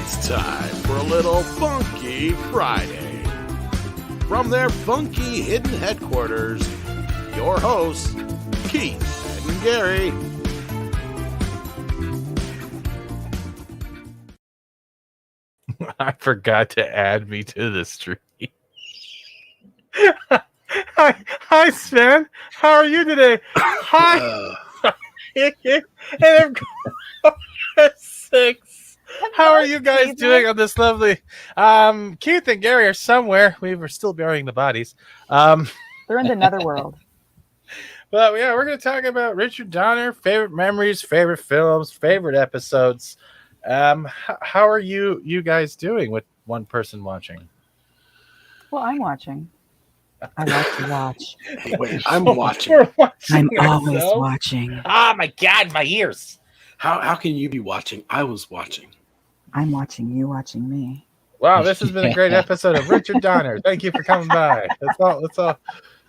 It's time for a little Funky Friday. From their funky hidden headquarters, your hosts, Keith and Gary. I forgot to add me to the stream. Hi, Sven. How are you today? Hi. And I'm 6. How are you guys doing on this lovely? Keith and Gary are somewhere. We were still burying the bodies. They're in the netherworld. But yeah, we're going to talk about Richard Donner, favorite memories, favorite films, favorite episodes. How are you guys doing with one person watching? Well, I'm watching. I like to watch. Hey, wait, I'm watching. I'm always watching. Oh my God, my ears. How can you be watching? I was watching. I'm watching you watching me. Wow, this has been a great episode of Richard Donner. Thank you for coming by. That's all.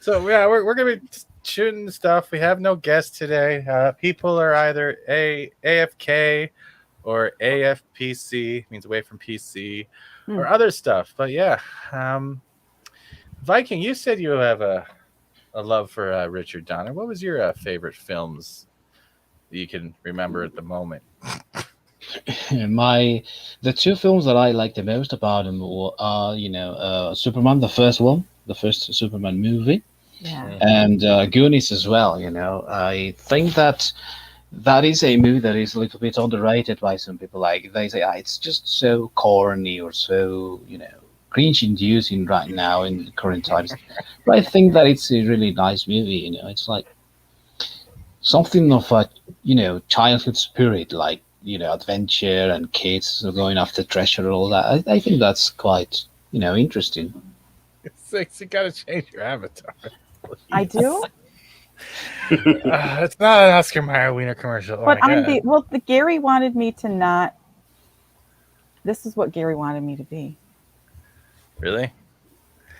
So yeah, we're gonna be shooting stuff. We have no guests today. People are either AFK or AFPC, means away from PC, or other stuff. But yeah, Viking, you said you have a love for Richard Donner. What was your favorite films that you can remember at the moment? The two films that I like the most about him are, Superman, the first Superman movie, and Goonies as well. I think that is a movie that is a little bit underrated by some people. Like they say, it's just so corny or so, cringe-inducing right now in current times. But I think that it's a really nice movie. It's like something of a, childhood spirit, like, adventure and kids going after treasure and all that. I think that's quite, interesting. You gotta change your avatar. Please. I do? It's not an Oscar Mayer Wiener commercial. But the Gary wanted me to not. This is what Gary wanted me to be. Really?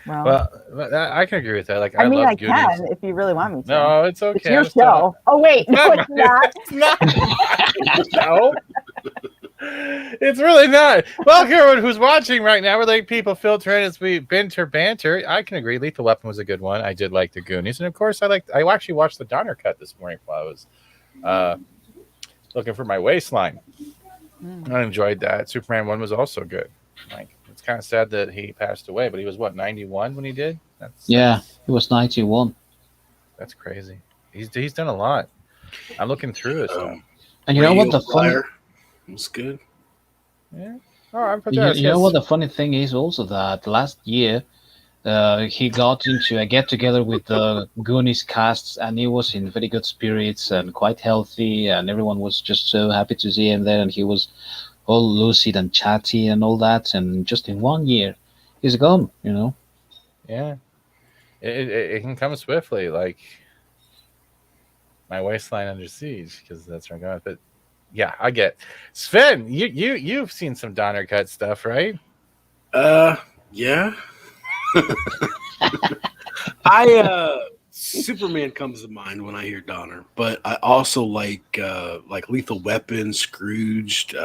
Well, I can agree with that. Like, I mean, love I Goonies. can if you really want me to. No, it's okay. It's your show. Oh wait, no, it's not. It's not. No, it's really not. Well, everyone who's watching right now, we're letting people filter in as we banter. I can agree. Lethal Weapon was a good one. I did like the Goonies, and of course, I actually watched the Donner cut this morning while I was looking for my waistline. I enjoyed that. Superman 1 was also good. Like, it's kind of sad that he passed away, but he was 91 when he did. He was 91. That's crazy. He's done a lot. I'm looking through it. And you know what the funny? It was good. Yeah. Oh, you know what the funny thing is also that last year he got into a get together with the Goonies casts, and he was in very good spirits and quite healthy, and everyone was just so happy to see him there, and he was all lucid and chatty and all that, and just in 1 year he's gone. Yeah, it can come swiftly, like my waistline under siege, because that's where I'm going. But yeah, I get Sven. You've seen some Donner cut stuff, right? Yeah. Superman comes to mind when I hear Donner, but I also like Lethal Weapon, Scrooged.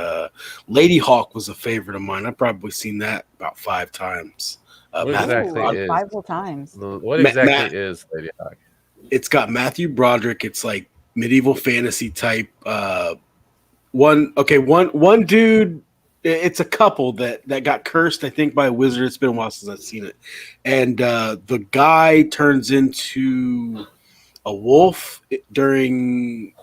Lady Hawk was a favorite of mine. I've probably seen that about 5 times. What exactly is 5 times? What exactly is Lady Hawk? It's got Matthew Broderick. It's like medieval fantasy type. One dude. It's a couple that got cursed, I think, by a wizard. It's been a while since I've seen it. And the guy turns into a wolf during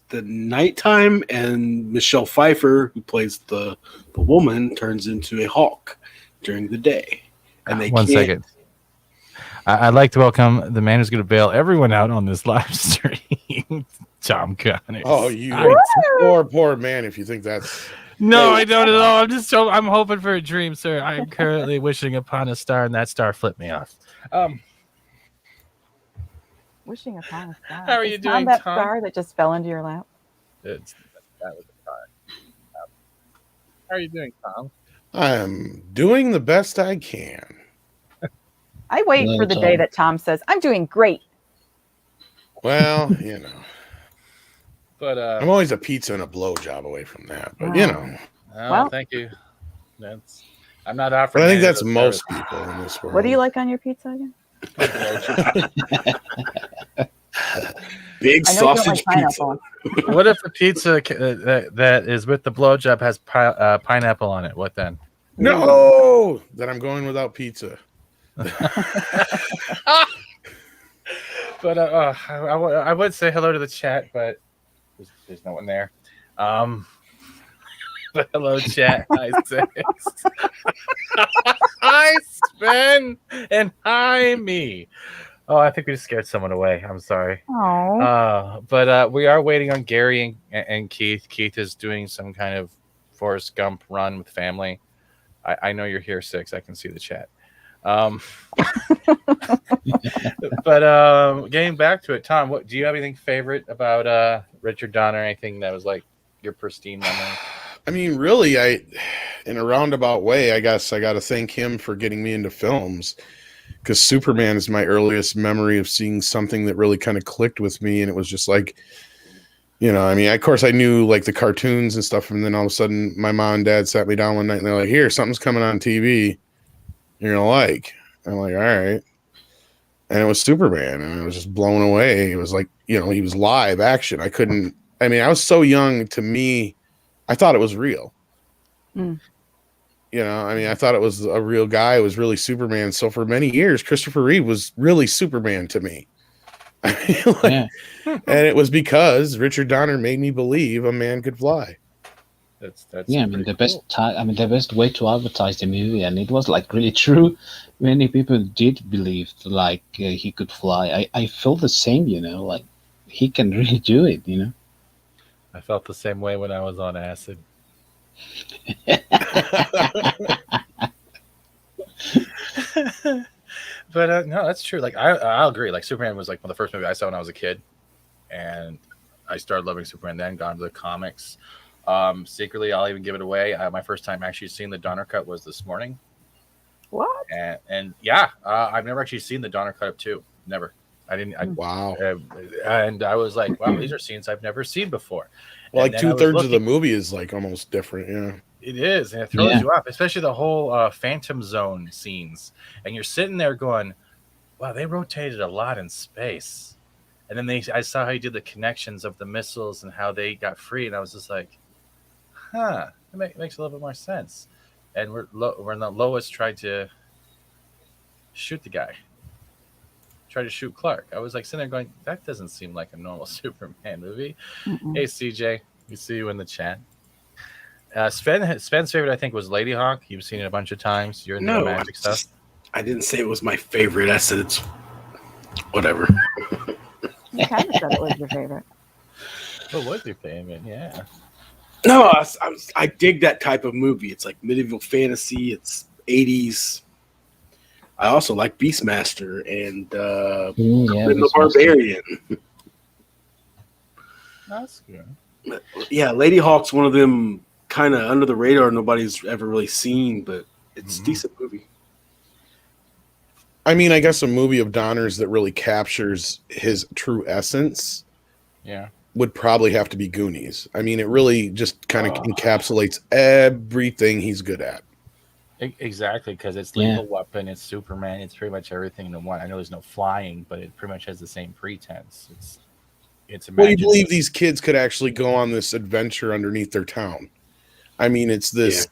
the nighttime, and Michelle Pfeiffer, who plays the woman, turns into a hawk during the day. And they One second. I'd like to welcome the man who's going to bail everyone out on this live stream, Tom Connors. Oh, you poor man, if you think that's... No, I don't at all. I'm hoping for a dream, sir. I am currently wishing upon a star, and that star flipped me off. Wishing upon a star. How are you doing, that Tom? star that just fell into your lap? That was a star. How are you doing, Tom? I'm doing the best I can. I wait for the day that Tom says, I'm doing great. Well, But I'm always a pizza and a blowjob away from that. But Oh, Well- thank you. I'm not But offering. I think any of that's those most services. people in this world. What do you like on your pizza again? Big I know you don't sausage like pizza. pineapple. What if the pizza that is with the blowjob has pineapple on it? What then? No, that I'm going without pizza. But I would say hello to the chat, but there's no one there. But hello, chat. Hi, Six. Hi, Sven, and hi, me. Oh, I think we just scared someone away. I'm sorry. Oh. But we are waiting on Gary and Keith. Keith is doing some kind of Forrest Gump run with family. I know you're here, Six. I can see the chat. But getting back to it, Tom, what do you have anything favorite about Richard Donner? Anything that was like your pristine memory? I mean, really, in a roundabout way, I guess I got to thank him for getting me into films, because Superman is my earliest memory of seeing something that really kind of clicked with me, and it was just like, I mean, of course I knew like the cartoons and stuff, and then all of a sudden my mom and dad sat me down one night and they're like, "Here, something's coming on TV you're gonna like." I'm like, "All right." And it was Superman, and I was just blown away. It was like, he was live action. I was so young. To me, I thought it was real. Mm. I thought it was a real guy. It was really Superman. So for many years, Christopher Reeve was really Superman to me. Yeah. And it was because Richard Donner made me believe a man could fly. That's Yeah, I mean the best way to advertise the movie, and it was like really true. Many people did believe like he could fly. I felt the same, like he can really do it. I felt the same way when I was on acid. But no, that's true. Like I'll agree. Like Superman was like one of the first movies I saw when I was a kid, and I started loving Superman. Then got into the comics. Secretly, I'll even give it away. My first time actually seeing the Donner cut was this morning. What? And yeah, I've never actually seen the Donner cut up too. Never. I didn't. Wow. And I was like, wow, these are scenes I've never seen before. Well, And like then I was 2/3 of the looking- movie is like almost different. Yeah. It is, and it throws you off, especially the whole Phantom Zone scenes. And you're sitting there going, wow, they rotated a lot in space. And then I saw how he did the connections of the missiles and how they got free, and I was just like, huh, it makes a little bit more sense. And when the Lois tried to shoot the guy, tried to shoot Clark, I was like sitting there going, that doesn't seem like a normal Superman movie. Mm-mm. Hey, CJ, we see you in the chat. Sven's favorite, I think, was Lady Hawk. You've seen it a bunch of times. You're into the magic stuff. I didn't say it was my favorite. I said it's whatever. You kind of said it was your favorite. What was your favorite? Yeah. No, I dig that type of movie. It's like medieval fantasy. It's 80s. I also like Beastmaster and Yeah, the Barbarian. That's good. Yeah, Lady Hawk's one of them kind of under the radar nobody's ever really seen, but it's a decent movie. I mean, I guess a movie of Donner's that really captures his true essence would probably have to be Goonies. I mean, it really just kind of encapsulates everything he's good at. Exactly, because it's Lethal Weapon, it's Superman, it's pretty much everything in one. I know there's no flying, but it pretty much has the same pretense. It's Well, you believe these kids could actually go on this adventure underneath their town. I mean, it's this,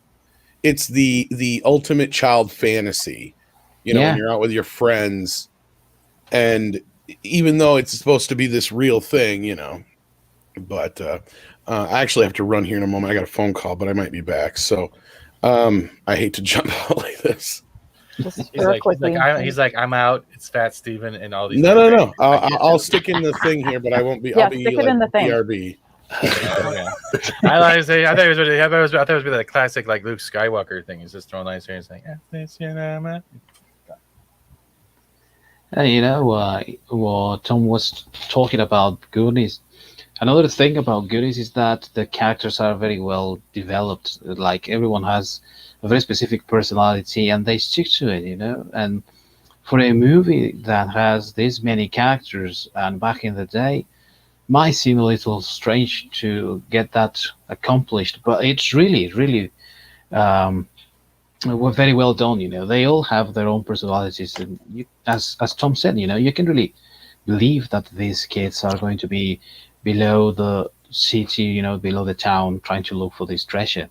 it's the ultimate child fantasy, when you're out with your friends, and even though it's supposed to be this real thing, but I actually have to run here in a moment. I got a phone call, but I might be back. So I hate to jump out like this. He's like, I'm out. It's Fat Steven and all these. No. I'll stick in the thing here, but I won't be. I'll be stick it like in the thing. BRB. I thought it was the classic like Luke Skywalker thing. He's just throwing lines here and saying, what Tom was talking about Goonies. Another thing about Goonies is that the characters are very well developed. Like everyone has a very specific personality, and they stick to it. And for a movie that has this many characters, and back in the day, might seem a little strange to get that accomplished, but it's really, really um, very well done. They all have their own personalities, and as Tom said, you can really believe that these kids are going to be below the city, below the town, trying to look for this treasure.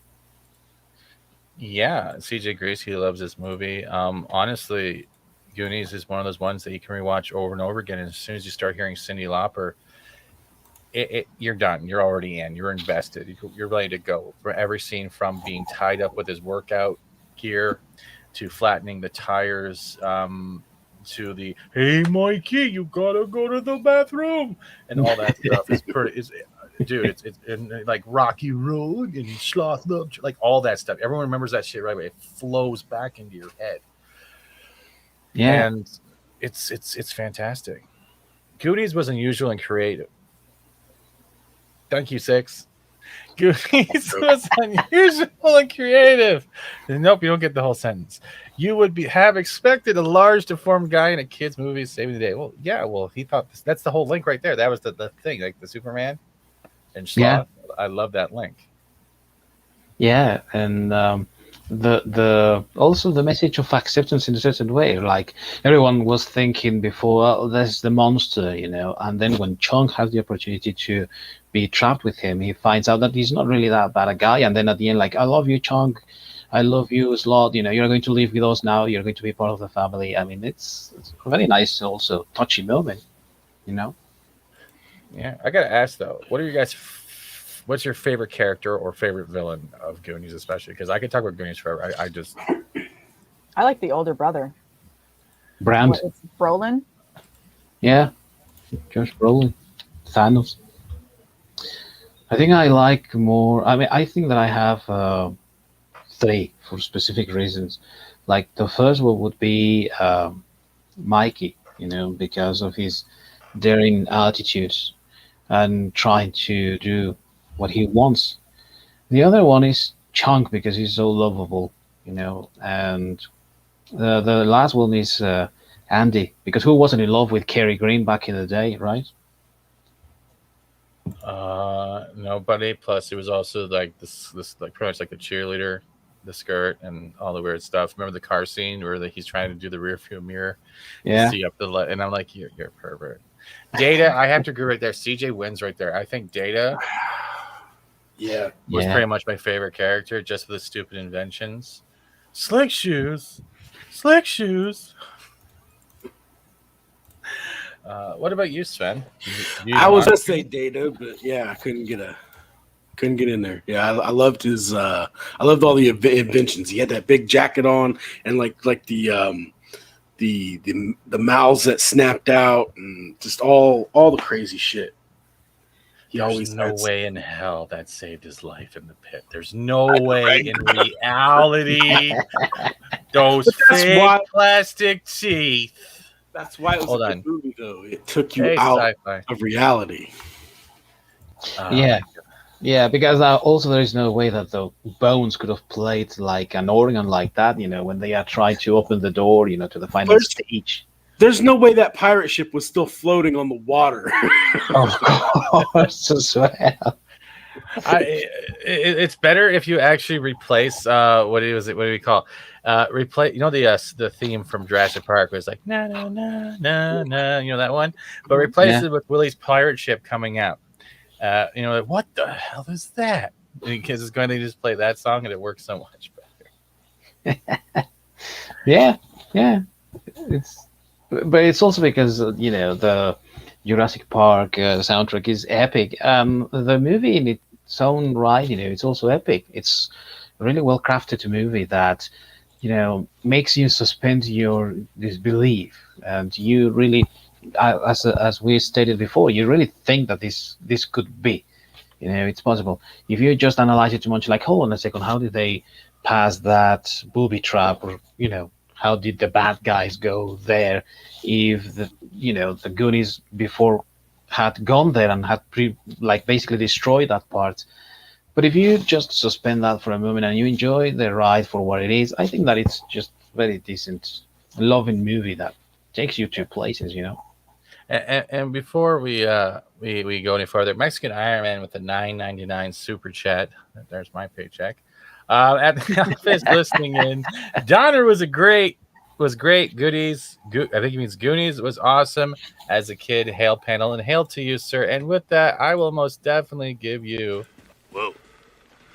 Yeah, CJ Gracie loves this movie. Honestly, Goonies is one of those ones that you can rewatch over and over again. And as soon as you start hearing Cyndi Lauper, you're done. You're already in. You're invested. You're ready to go. For every scene, from being tied up with his workout gear to flattening the tires, to the "Hey Mikey, you gotta go to the bathroom" and all that stuff is pretty. Dude, it's and like Rocky Road and Sloth Love, like all that stuff. Everyone remembers that shit right away. It flows back into your head. Yeah. And it's fantastic. Goonies was unusual and creative. Thank you, Six. Goonies was unusual and creative. Nope, you don't get the whole sentence. You would have expected a large, deformed guy in a kid's movie saving the day. Well, yeah, he thought that's the whole link right there. That was the thing, like the Superman and Sloth. Yeah. I love that link. Yeah, and the also the message of acceptance in a certain way. Like everyone was thinking before, well, there's the monster, and then when Chunk has the opportunity to be trapped with him, he finds out that he's not really that bad a guy. And then at the end, like, I love you, Chunk. I love you, Slot. You're going to live with us now. You're going to be part of the family. I mean, it's a very nice, also touchy moment. Yeah, I gotta ask though, what are you guys? What's your favorite character or favorite villain of Goonies, especially? Because I could talk about Goonies forever. I like the older brother. Brand. It's Brolin. Yeah, Josh Brolin, Thanos. I think I like more. I mean, I think that I have 3 for specific reasons. Like the first one would be Mikey, because of his daring attitudes and trying to do what he wants. The other one is Chunk because he's so lovable, and the last one is Andy, because who wasn't in love with Kerry Green back in the day, right? Nobody. Plus, it was also like this like pretty much like the cheerleader, the skirt, and all the weird stuff. Remember the car scene where he's trying to do the rear view mirror, Yeah. see up the light, and I'm like, you're a pervert. Data, I have to agree right there. CJ wins right there. I think Data, was pretty much my favorite character, just for the stupid inventions. Slick shoes. What about you, Sven? I was gonna say Data, but yeah, I couldn't get in there. Yeah, I loved his. I loved all the inventions. He had that big jacket on, and like the mouths that snapped out, and just all the crazy shit. There's no way in hell that saved his life in the pit. There's no way in reality. Those fake plastic teeth. That's why it was a good movie, though. It took you out of reality. Yeah, because also there is no way that the Bones could have played like an organ like that, when they are trying to open the door, to the final stage. There's no way that pirate ship was still floating on the water. Of course, as well. It's better if you actually replace what do we call replace the theme from Jurassic Park was like na na na na na, that one, but replace it with Willie's pirate ship coming out. Like, what the hell is that? Because it's going to just play that song and it works so much better. yeah, but it's also because the Jurassic Park soundtrack is epic. The movie in its own right, it's also epic. It's a really well crafted movie that makes you suspend your disbelief, and you really, as we stated before, you really think that this could be, it's possible. If you just analyze it too much, like, hold on a second, how did they pass that booby trap, or how did the bad guys go there? If the Goonies before had gone there and had basically destroyed that part. But if you just suspend that for a moment and you enjoy the ride for what it is, I think that it's just very decent, loving movie that takes you to places, And before we go any further, Mexican Iron Man with the $9.99 super chat. There's my paycheck. At the office, listening in. Donner was great. Goodies. I think he means Goonies was awesome as a kid. Hail panel and hail to you, sir. And with that, I will most definitely give you. Well,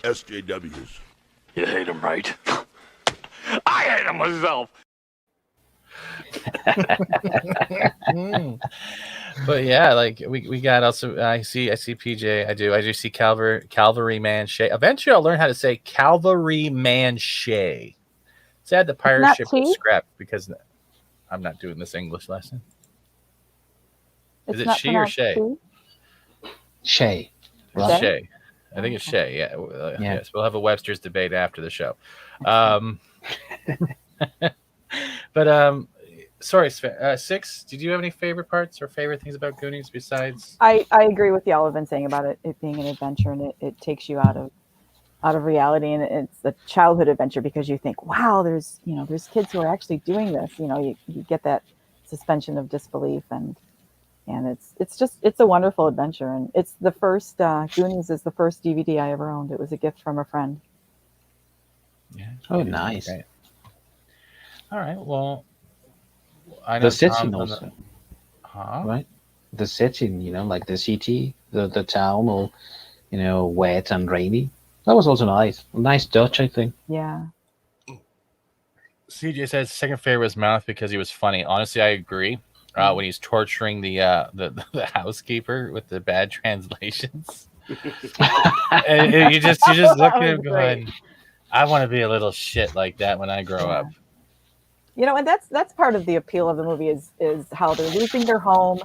SJWs. You hate him, right? I hate him myself. But yeah, like we got also. I see PJ. I do see Cavalryman Shay. Eventually, I'll learn how to say Cavalryman Shay. Sad the pirate ship was scrapped because I'm not doing this English lesson. Is it she or Shay? Shay. It's Shay. I think it's Shay. Yeah. Yes. We'll have a Webster's debate after the show. But sorry, Six. Did you have any favorite parts or favorite things about Goonies besides? I agree with y'all have been saying about it being an adventure, and it takes you out of reality, and it's a childhood adventure because you think, wow, there's kids who are actually doing this. You get that suspension of disbelief, and it's a wonderful adventure, and it's the first Goonies is the first DVD I ever owned. It was a gift from a friend. Yeah. Oh, nice. Great. All right. Well, I know the setting also, huh? right? The setting, like the city, the town, all wet and rainy. That was also nice. Nice touch, I think. Yeah. CJ says second favorite was Mouth because he was funny. Honestly, I agree. When he's torturing the housekeeper with the bad translations, and you just look at him going, "I want to be a little shit like that when I grow up." And that's part of the appeal of the movie is how they're losing their home.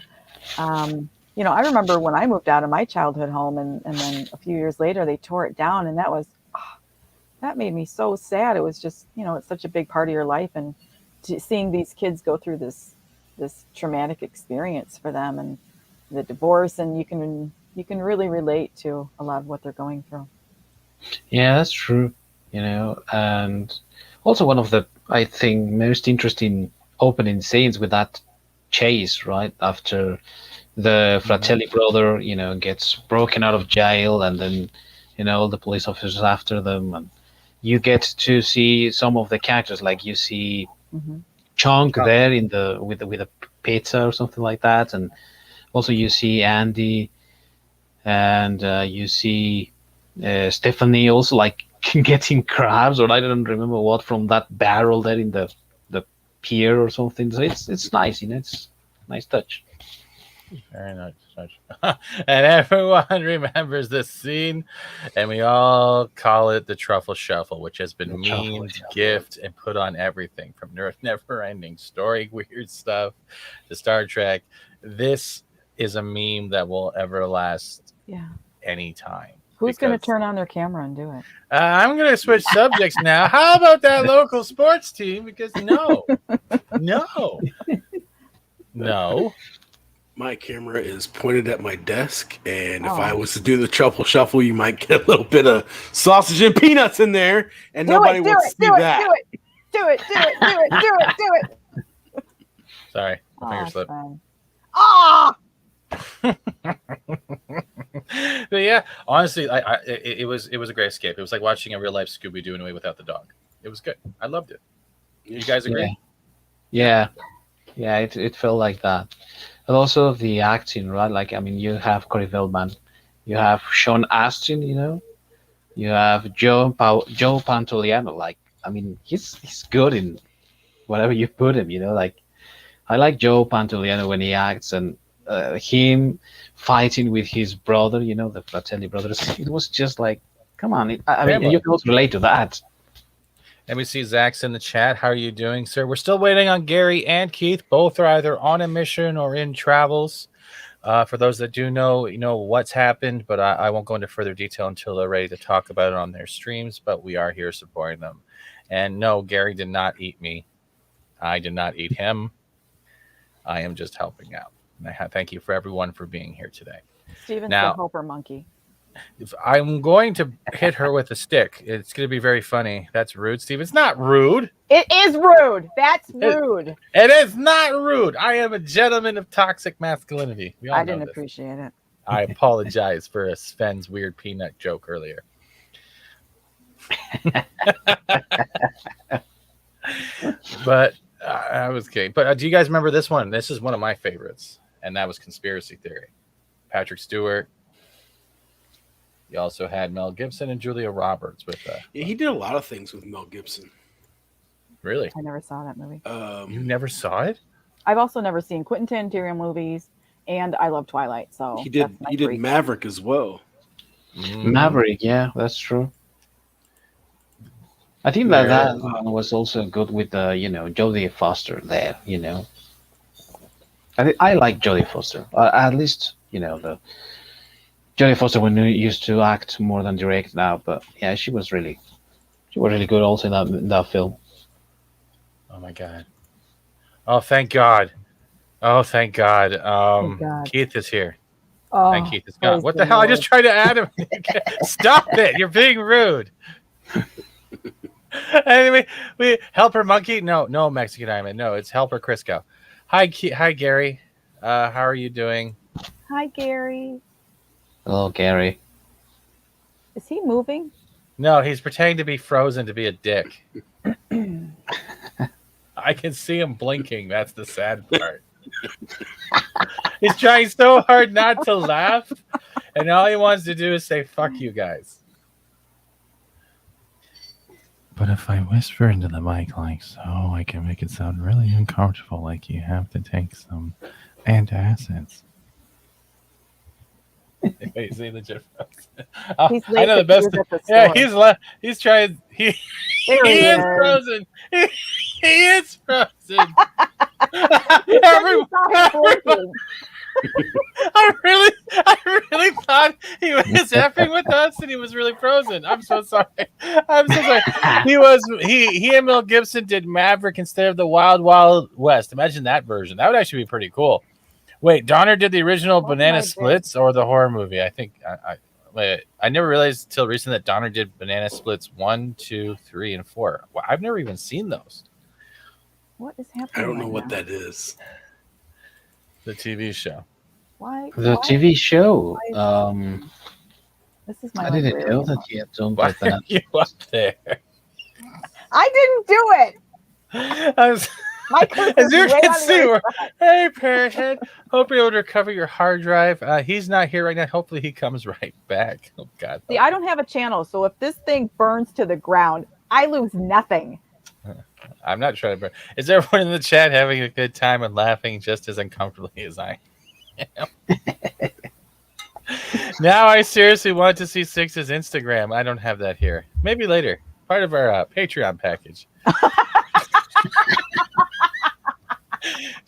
I remember when I moved out of my childhood home, and then a few years later they tore it down, and that made me so sad. It was just, it's such a big part of your life, and seeing these kids go through this traumatic experience for them, and the divorce, and you can really relate to a lot of what they're going through. Yeah, that's true. And also one of the, I think, most interesting opening scenes with that chase right after the Fratelli brother, gets broken out of jail, and then all the police officers after them, and you get to see some of the characters, like you see Chunk there with a pizza or something like that, and also you see Andy, and you see Stephanie also like getting crabs, or I don't remember what, from that barrel there in the pier or something. So it's nice, it's a nice touch. Very nice touch. And everyone remembers this scene, and we all call it the Truffle Shuffle, which has been memed, gift, and put on everything from Never Ending Story, weird stuff, to Star Trek. This is a meme that will ever last anytime. Who's going to turn on their camera and do it? I'm going to switch subjects now. How about that local sports team? Because no. My camera is pointed at my desk, and if I was to do the Truffle Shuffle, you might get a little bit of sausage and peanuts in there, and nobody wants to see that. Do it. Sorry, finger slip. But yeah, honestly, it was a great escape. It was like watching a real life Scooby-Doo in a way without the dog. It was good. I loved it. You guys agree? Yeah. It felt like that. And also the acting, right? Like, you have Corey Feldman, you have Sean Astin, you have Joe Pantoliano. Like, he's good in whatever you put him. Like, I like Joe Pantoliano when he acts, and him fighting with his brother, the Fratelli brothers. It was just like, come on. You can also relate to that. And we see Zach's in the chat. How are you doing, sir? We're still waiting on Gary and Keith. Both are either on a mission or in travels. For those that do know, what's happened, but I won't go into further detail until they're ready to talk about it on their streams. But we are here supporting them. And no, Gary did not eat me. I did not eat him. I am just helping out. And I thank you for everyone for being here today. Steven's the helper monkey. If I'm going to hit her with a stick, it's going to be very funny. That's rude, Steve. It's not rude. It is rude. That's rude. It is not rude. I am a gentleman of toxic masculinity. We all I know didn't this. appreciate it. I apologize for Sven's weird peanut joke earlier. But I was kidding. But do you guys remember this one? This is one of my favorites, and that was Conspiracy Theory. Patrick Stewart. You also had Mel Gibson and Julia Roberts with He did a lot of things with Mel Gibson. Really? I never saw that movie. You never saw it? I've also never seen Quentin Tarantino movies, and I love Twilight. So he did Maverick as well. Maverick, yeah, that's true. I think that one was also good with Jodie Foster there. I like Jodie Foster. At least the Jodie Foster when we used to act more than direct now. But yeah, she was really good also in that film. Oh my god! Oh thank God! Oh thank God! Keith is here. Oh, and Keith is gone. What the hell? I just tried to add him. Stop it! You're being rude. Anyway, we Helper Monkey. No, Mexican Diamond. No, it's Helper Crisco. Hi, Gary. How are you doing? Hi, Gary. Hello, Gary. Is he moving? No, he's pretending to be frozen to be a dick. I can see him blinking. That's the sad part. He's trying so hard not to laugh, and all he wants to do is say, "Fuck you guys." But if I whisper into the mic like so, I can make it sound really uncomfortable, like you have to take some antacids. Wait, see the difference? I know the best. He's trying. He is frozen. He is frozen. I really thought he was effing with us, and he was really frozen. I'm so sorry. He and Mel Gibson did Maverick instead of the Wild Wild West. Imagine that version. That would actually be pretty cool. Wait, Donner did the original Banana Splits or the horror movie? I think I never realized until recently that Donner did Banana Splits 1, 2, 3, and 4. Well, I've never even seen those. What is happening? I don't know what that is. The TV show. Why? TV show. This is my. I didn't know that you had done Why are you up there? I didn't do it. As you can see, hey, Parrothead. Hope you're able to recover your hard drive. He's not here right now. Hopefully, he comes right back. Oh God. See, I don't have a channel, so if this thing burns to the ground, I lose nothing. I'm not trying to burn. Is everyone in the chat having a good time and laughing just as uncomfortably as I am? Now I seriously want to see Six's Instagram. I don't have that here. Maybe later. Part of our Patreon package.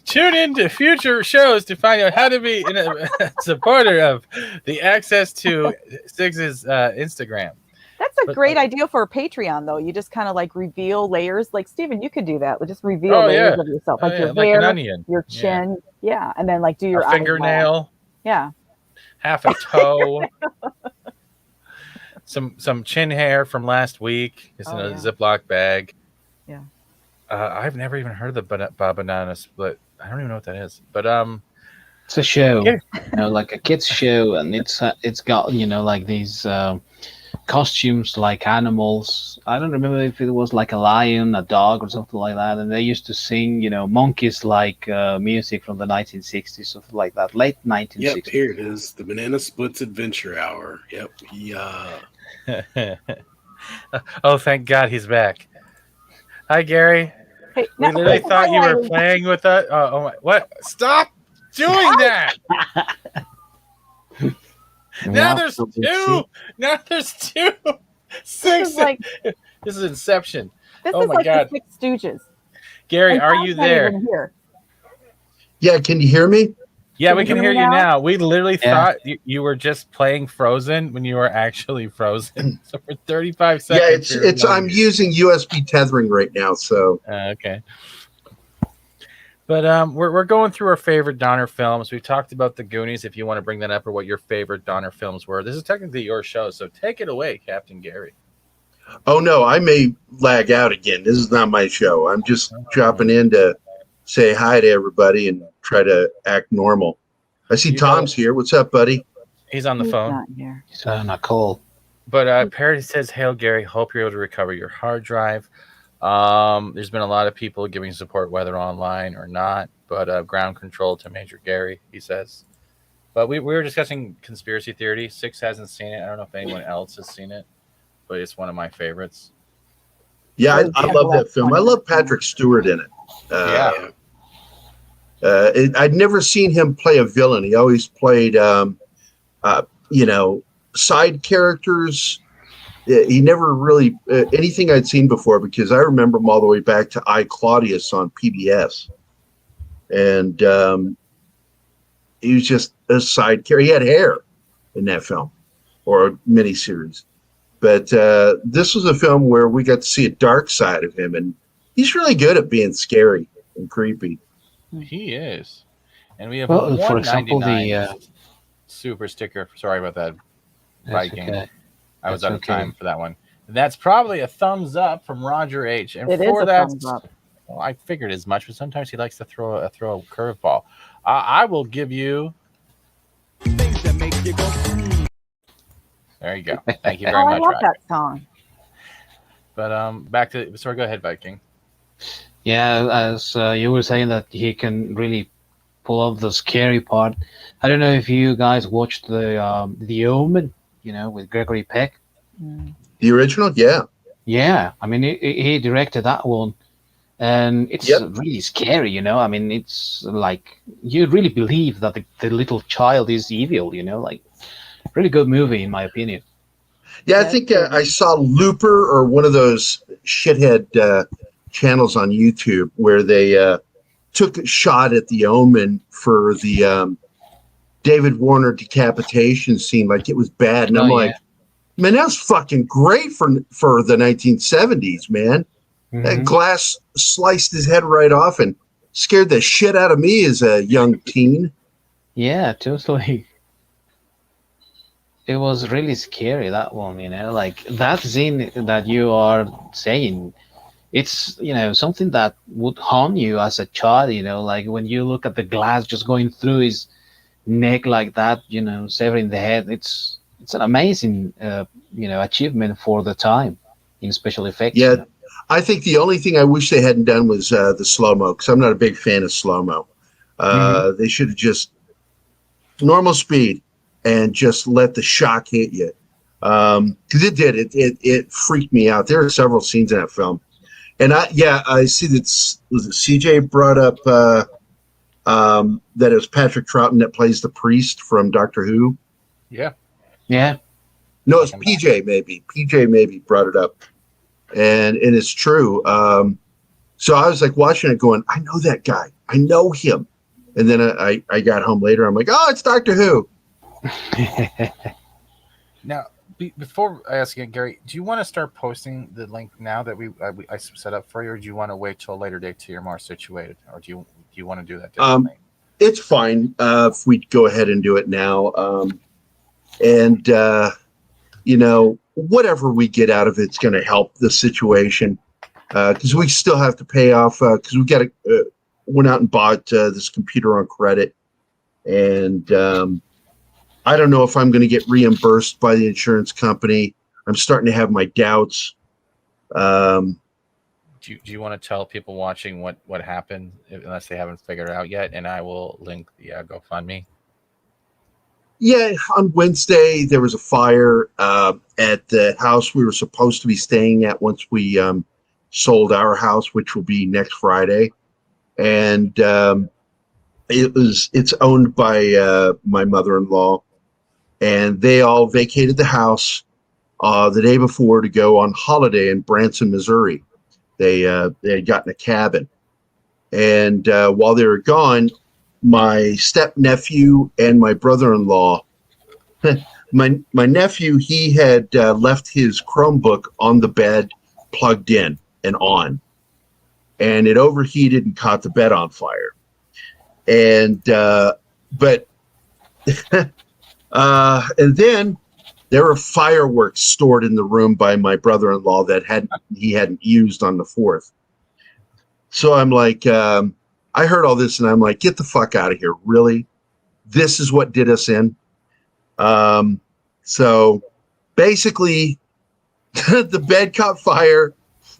Tune in to future shows to find out how to be a supporter of the access to Six's Instagram. That's a great idea for a Patreon, though. You just kind of like reveal layers. Like, Steven, you could do that. Just reveal layers of yourself. Like your hair, an onion. your chin. Yeah. And then like do your fingernail. Yeah. Half a toe. some chin hair from last week. It's in a Ziploc bag. Yeah. I've never even heard of the Banana Split. I don't even know what that is. But it's a show, like a kids show, and it's got like these costumes like animals. I don't remember if it was like a lion, a dog, or something like that. And they used to sing, monkeys like music from the 1960s, something like that, late 1960s. Yep, here it is, the Banana Splits Adventure Hour. Yep, yeah. Oh, thank God he's back. Hi, Gary. Hey, we literally thought you were playing with us. Oh my! What? Stop doing that! Now there's two. Now there's two. Six. This is Inception. This is like God. The Six Stooges. Gary, are you there? Yeah, can you hear me? Yeah, we can hear you now. We literally thought you were just playing Frozen when you were actually frozen. So for 35 seconds. Yeah, I'm using USB tethering right now. So okay. But we're going through our favorite Donner films. We've talked about the Goonies. If you want to bring that up, or what your favorite Donner films were, this is technically your show, so take it away, Captain Gary. Oh no, I may lag out again. This is not my show. I'm just dropping in to say hi to everybody and try to act normal. I see Tom's here. What's up, buddy? He's on the phone. Not here. He's on a call. But Parody says, "Hail Gary, hope you're able to recover your hard drive." There's been a lot of people giving support, whether online or not. But ground control to Major Gary, he says. But we were discussing conspiracy theory. Six hasn't seen it. I don't know if anyone else has seen it, but it's one of my favorites. Yeah, I love that film. I love Patrick Stewart in it. I'd never seen him play a villain. He always played, side characters. He never really anything I'd seen before, because I remember him all the way back to I, Claudius on PBS. And he was just a side character. He had hair in that film, or a miniseries. But this was a film where we got to see a dark side of him, and he's really good at being scary and creepy. He is. And we have for example, the super sticker. Sorry about that, Viking. Okay. I was out of time for that one. That's probably a thumbs up from Roger H. And It is for a that, thumbs up. well, I figured as much, but sometimes he likes to throw a curveball. I will give you. There you go. Thank you very Oh, much. I love Roger. that song. But back to sorry. Go ahead, Viking. Yeah, as you were saying that he can really pull off the scary part. I don't know if you guys watched the Omen, with Gregory Peck. The original, yeah. Yeah, I mean he directed that one, and it's really scary. I mean it's like you really believe that the little child is evil. Like really good movie in my opinion. Yeah, I think I saw Looper, or one of those shithead channels on YouTube, where they took a shot at the Omen for the David Warner decapitation scene, like it was bad, and I'm like, man, that was fucking great for the 1970s, man. Mm-hmm. That glass sliced his head right off and scared the shit out of me as a young teen. Yeah, totally. It was really scary, that one, like that scene that you are saying. It's, something that would haunt you as a child, like when you look at the glass just going through his neck like that, severing the head. It's an amazing, achievement for the time in special effects. Yeah, I think the only thing I wish they hadn't done was the slow-mo, because I'm not a big fan of slow-mo. They should have just normal speed and just let the shock hit you. Because it did. It freaked me out. There are several scenes in that film. And I see that CJ brought up that it was Patrick Troughton that plays the priest from Doctor Who. Yeah. No, it's PJ maybe. PJ maybe brought it up, and it's true. So I was like watching it, going, I know that guy. I know him. And then I got home later. I'm like, oh, it's Doctor Who. Now, before I ask again, Gary, do you want to start posting the link now that I set up for you, or do you want to wait till a later date till you're more situated, or do you want to do that differently? It's fine if we go ahead and do it now. Whatever we get out of it's going to help the situation, because we still have to pay off, because we got went out and bought this computer on credit, and I don't know if I'm going to get reimbursed by the insurance company. I'm starting to have my doubts. Do you want to tell people watching what happened, unless they haven't figured it out yet? And I will link the GoFundMe. Yeah, on Wednesday there was a fire at the house we were supposed to be staying at once we sold our house, which will be next Friday, and it's owned by my mother-in-law, and they all vacated the house the day before to go on holiday in Branson, Missouri. They had gotten a cabin, and while they were gone, my step-nephew and my brother-in-law, my nephew, he had left his Chromebook on the bed, plugged in and on, and it overheated and caught the bed on fire. And but and then there were fireworks stored in the room by my brother-in-law that he hadn't used on the 4th. So I'm like, I heard all this and I'm like, get the fuck out of here. Really? This is what did us in? So basically the bed caught fire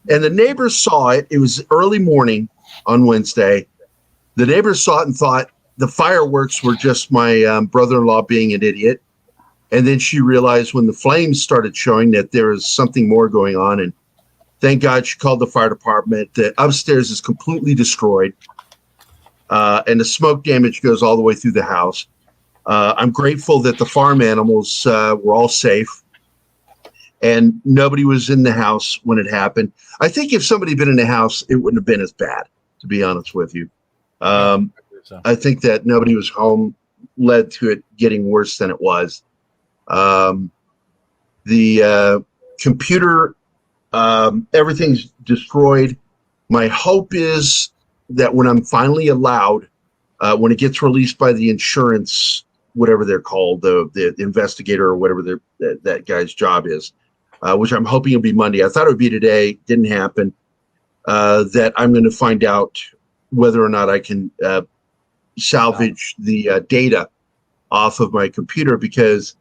and the neighbors saw it. It was early morning on Wednesday. The neighbors saw it and thought the fireworks were just my brother-in-law being an idiot. And then she realized when the flames started showing that there was something more going on. And thank God she called the fire department. The upstairs is completely destroyed. And the smoke damage goes all the way through the house. I'm grateful that the farm animals were all safe. And nobody was in the house when it happened. I think if somebody had been in the house, it wouldn't have been as bad, to be honest with you. I think that nobody was home led to it getting worse than it was. The computer, everything's destroyed. My hope is that when I'm finally allowed, when it gets released by the insurance, whatever they're called, the investigator or whatever that guy's job is, which I'm hoping will be Monday. I thought it would be today. Didn't happen. That I'm going to find out whether or not I can salvage the data off of my computer, because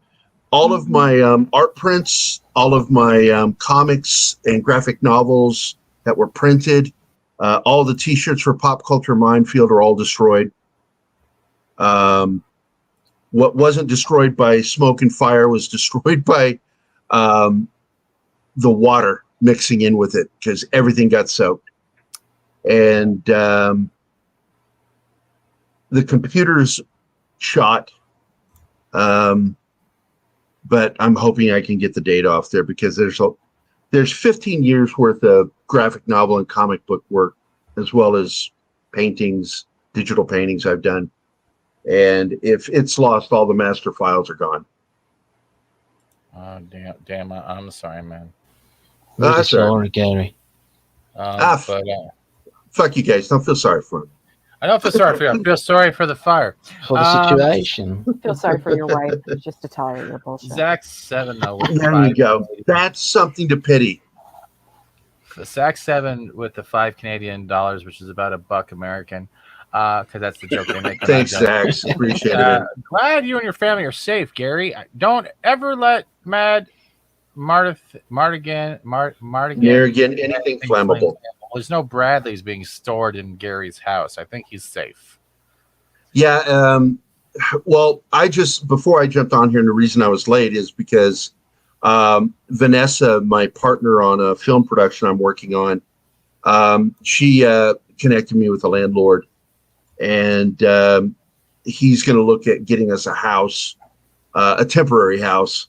all of my art prints, all of my comics and graphic novels that were printed, all the T-shirts for Pop Culture Minefield are all destroyed. What wasn't destroyed by smoke and fire was destroyed by the water mixing in with it, because everything got soaked. And the computer's shot. But I'm hoping I can get the data off there, because there's 15 years worth of graphic novel and comic book work, as well as paintings, digital paintings I've done. And if it's lost, all the master files are gone. Oh, damn! I'm sorry, man. Really sorry, Gary. Fuck you guys. Don't feel sorry for me. I don't feel sorry for you. I feel sorry for the fire. For the situation. Feel sorry for your wife, just to tolerate your bullshit. Zach 7 though. There you go. That's something to pity. The Zach 7 with the $5 Canadian, which is about $1 American, because that's the joke they make. Thanks, Zach. Appreciate it. Glad you and your family are safe, Gary. Don't ever let Mardigan, anything flammable. There's no Bradleys being stored in Gary's house. I think he's safe. Yeah. Well, before I jumped on here, and the reason I was late is because Vanessa, my partner on a film production I'm working on, she connected me with a landlord, and he's going to look at getting us a house, a temporary house,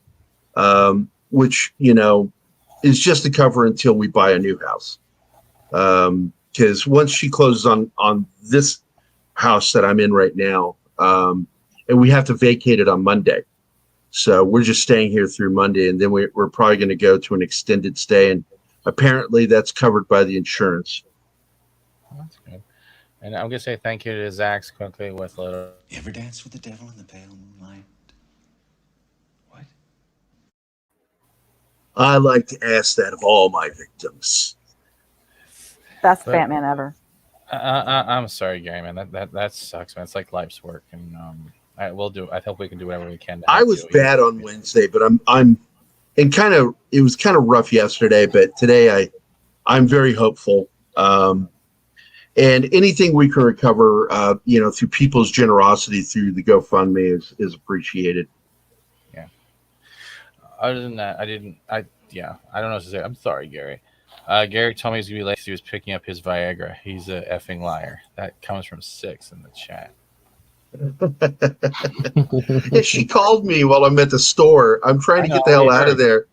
which, is just to cover until we buy a new house. Because once she closes on this house that I'm in right now, and we have to vacate it on Monday. So we're just staying here through Monday, and then we're probably going to go to an extended stay, and apparently that's covered by the insurance. That's good. And I'm going to say thank you to Zach quickly with a little. You ever dance with the devil in the pale moonlight? What? I like to ask that of all my victims. Best Batman ever. I'm sorry, Gary, man. That sucks, man. It's like life's work, and I hope we can do whatever we can. I was bad on Wednesday, but and it was kind of rough yesterday, but today I'm very hopeful. And anything we can recover, through people's generosity through the GoFundMe is appreciated. Yeah. Other than that, I don't know what to say. I'm sorry, Gary. Gary told me he's going to be late. He was picking up his Viagra. He's a effing liar. That comes from 6 in the chat. Yeah, she called me while I'm at the store. I'm trying to get the hell out of there.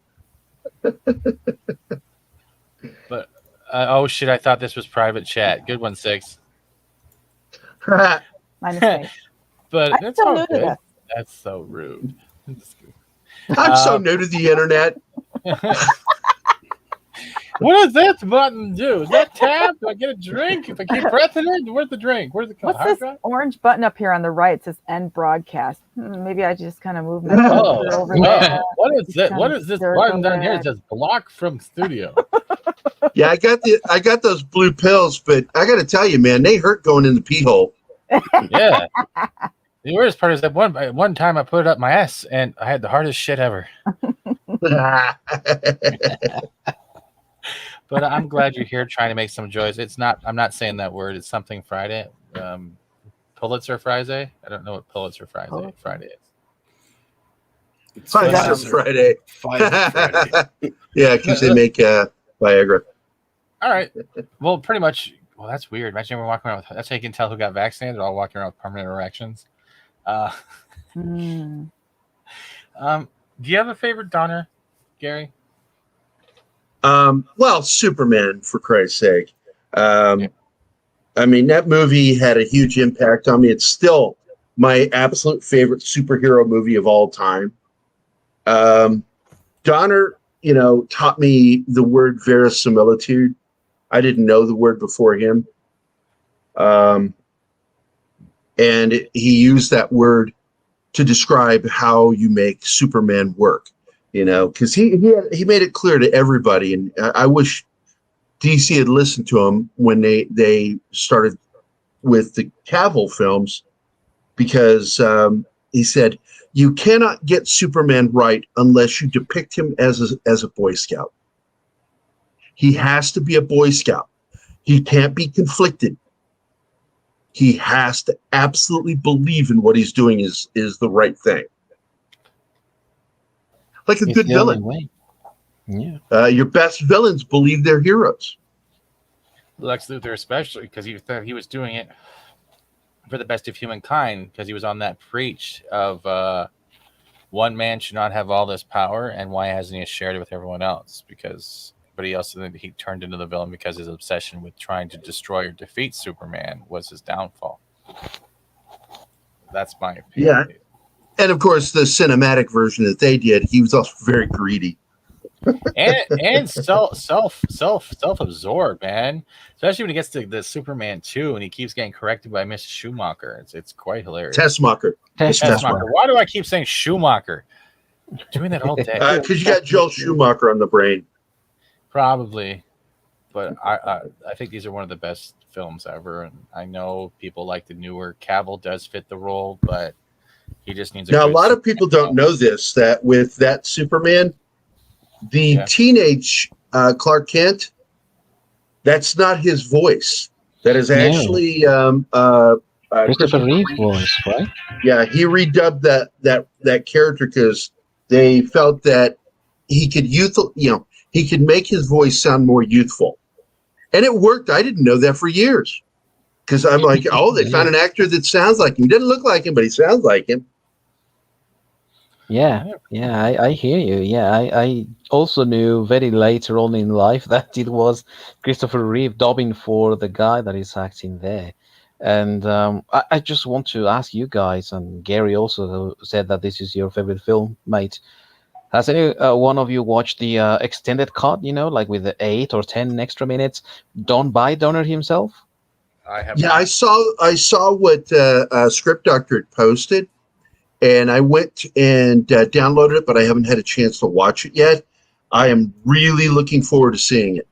But, oh shit, I thought this was private chat. Good one, 6. My mistake. But I'm that's so all new to good. this. That's so rude. I'm so new to the internet. What does this button do? Is that tab? Do I get a drink if I keep pressing it? Where's the drink? Where's the What's this orange button up here on the right? It says end broadcast. Maybe I just kind of move my cursor over there. What is Just it? What kinda is this circle button down here? it. It says block from studio. Yeah, I got those blue pills, but I got to tell you, man, they hurt going in the pee hole. Yeah. The worst part is that one time I put it up my ass and I had the hardest shit ever. But I'm glad you're here trying to make some joys. I'm not saying that word. It's something Friday. Pulitzer Friday. I don't know what Pulitzer Friday is. It's Friday. Friday. Yeah, because they make Viagra. All right. Well, pretty much. Well, that's weird. Imagine we're walking around with. That's how you can tell who got vaccinated. They're all walking around with permanent erections. Do you have a favorite Donner, Gary? Well, Superman, for Christ's sake. I mean, that movie had a huge impact on me. It's still my absolute favorite superhero movie of all time. Donner, taught me the word verisimilitude. I didn't know the word before him. And he used that word to describe how you make Superman work, because he made it clear to everybody. And I wish DC had listened to him when they started with the Cavill films, because he said, you cannot get Superman right unless you depict him as a Boy Scout. He has to be a Boy Scout. He can't be conflicted. He has to absolutely believe in what he's doing is the right thing. Like a good villain. Way. Yeah. Your best villains believe they're heroes. Lex Luthor, especially because he thought he was doing it for the best of humankind, because he was on that preach of one man should not have all this power, and why hasn't he shared it with everyone else? But he also he turned into the villain because his obsession with trying to destroy or defeat Superman was his downfall. That's my opinion. Yeah, and of course the cinematic version that they did, he was also very greedy. and self-absorbed, man. Especially when he gets to the Superman 2 and he keeps getting corrected by Mrs. Schumacher. It's quite hilarious. Tessmacher. Why do I keep saying Schumacher? Doing that all day. Because you got Joel Schumacher on the brain. Probably, but I think these are one of the best films ever, and I know people like the newer. Cavill does fit the role, but he just needs. Now, a lot of people don't know this, that with that Superman, the teenage Clark Kent, that's not his voice. That is actually Christopher Reeve's voice, right? Yeah, he redubbed that character because they felt that he could he could make his voice sound more youthful. And it worked. I didn't know that for years. Because I'm like, they found an actor that sounds like him. He doesn't look like him, but he sounds like him. Yeah, I hear you. Yeah, I also knew very later on in life that it was Christopher Reeve dubbing for the guy that is acting there. And I just want to ask you guys, and Gary also said that this is your favorite film, mate. Has any one of you watched the extended cut, like with the 8 or 10 extra minutes done by Donner himself? I have. Yeah, I saw what Script Doctor had posted, and I went and downloaded it, but I haven't had a chance to watch it yet. I am really looking forward to seeing it.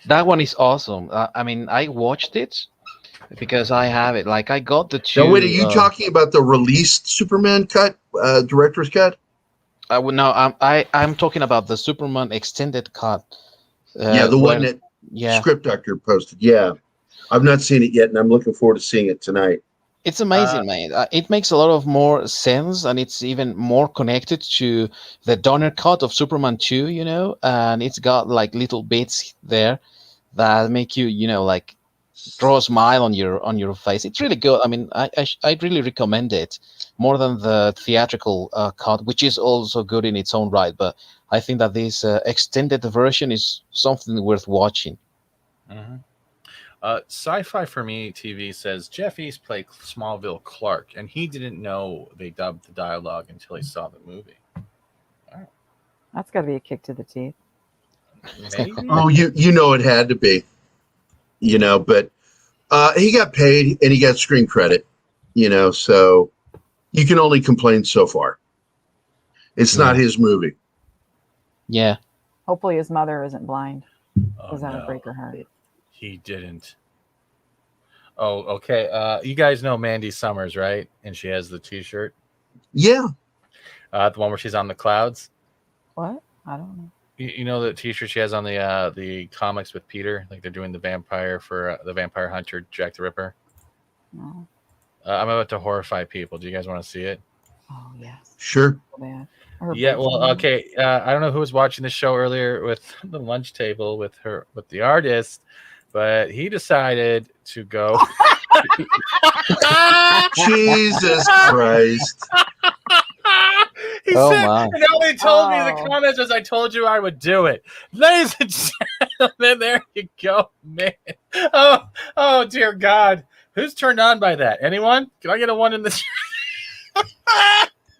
That one is awesome. I mean, I watched it because I have it. Like, I got the two. Now, wait, are you talking about the released Superman cut, director's cut? No, I'm talking about the Superman extended cut. The one that Script Doctor posted. Yeah, I've not seen it yet, and I'm looking forward to seeing it tonight. It's amazing, man. It makes a lot of more sense, and it's even more connected to the Donner cut of Superman 2, and it's got like little bits there that make you, like draw a smile on your face. It's really good. I mean, I really recommend it more than the theatrical cut, which is also good in its own right. But I think that this extended version is something worth watching. Mm-hmm. Sci-Fi for Me TV says Jeff East played Smallville Clark, and he didn't know they dubbed the dialogue until he saw the movie. Wow. That's got to be a kick to the teeth. Maybe. Oh, you know it had to be, but he got paid and he got screen credit, so you can only complain so far. It's not his movie. Yeah. Hopefully his mother isn't blind, because that would no. break her heart. He didn't. Oh, okay. You guys know Mandy Summers, right? And she has the T-shirt. Yeah. The one where she's on the clouds. What? I don't know. You know the T-shirt she has on the comics with Peter, like they're doing the vampire for the Vampire Hunter, Jack the Ripper. No. I'm about to horrify people. Do you guys want to see it? Oh yes. Sure. So bad. Yeah. Well, okay. I don't know who was watching the show earlier with the lunch table with the artist, but he decided to go. Jesus Christ. He said, and all he told me in the comments was, I told you I would do it. Ladies and gentlemen, there you go, man. Oh, dear God. Who's turned on by that? Anyone? Can I get a one in the chat?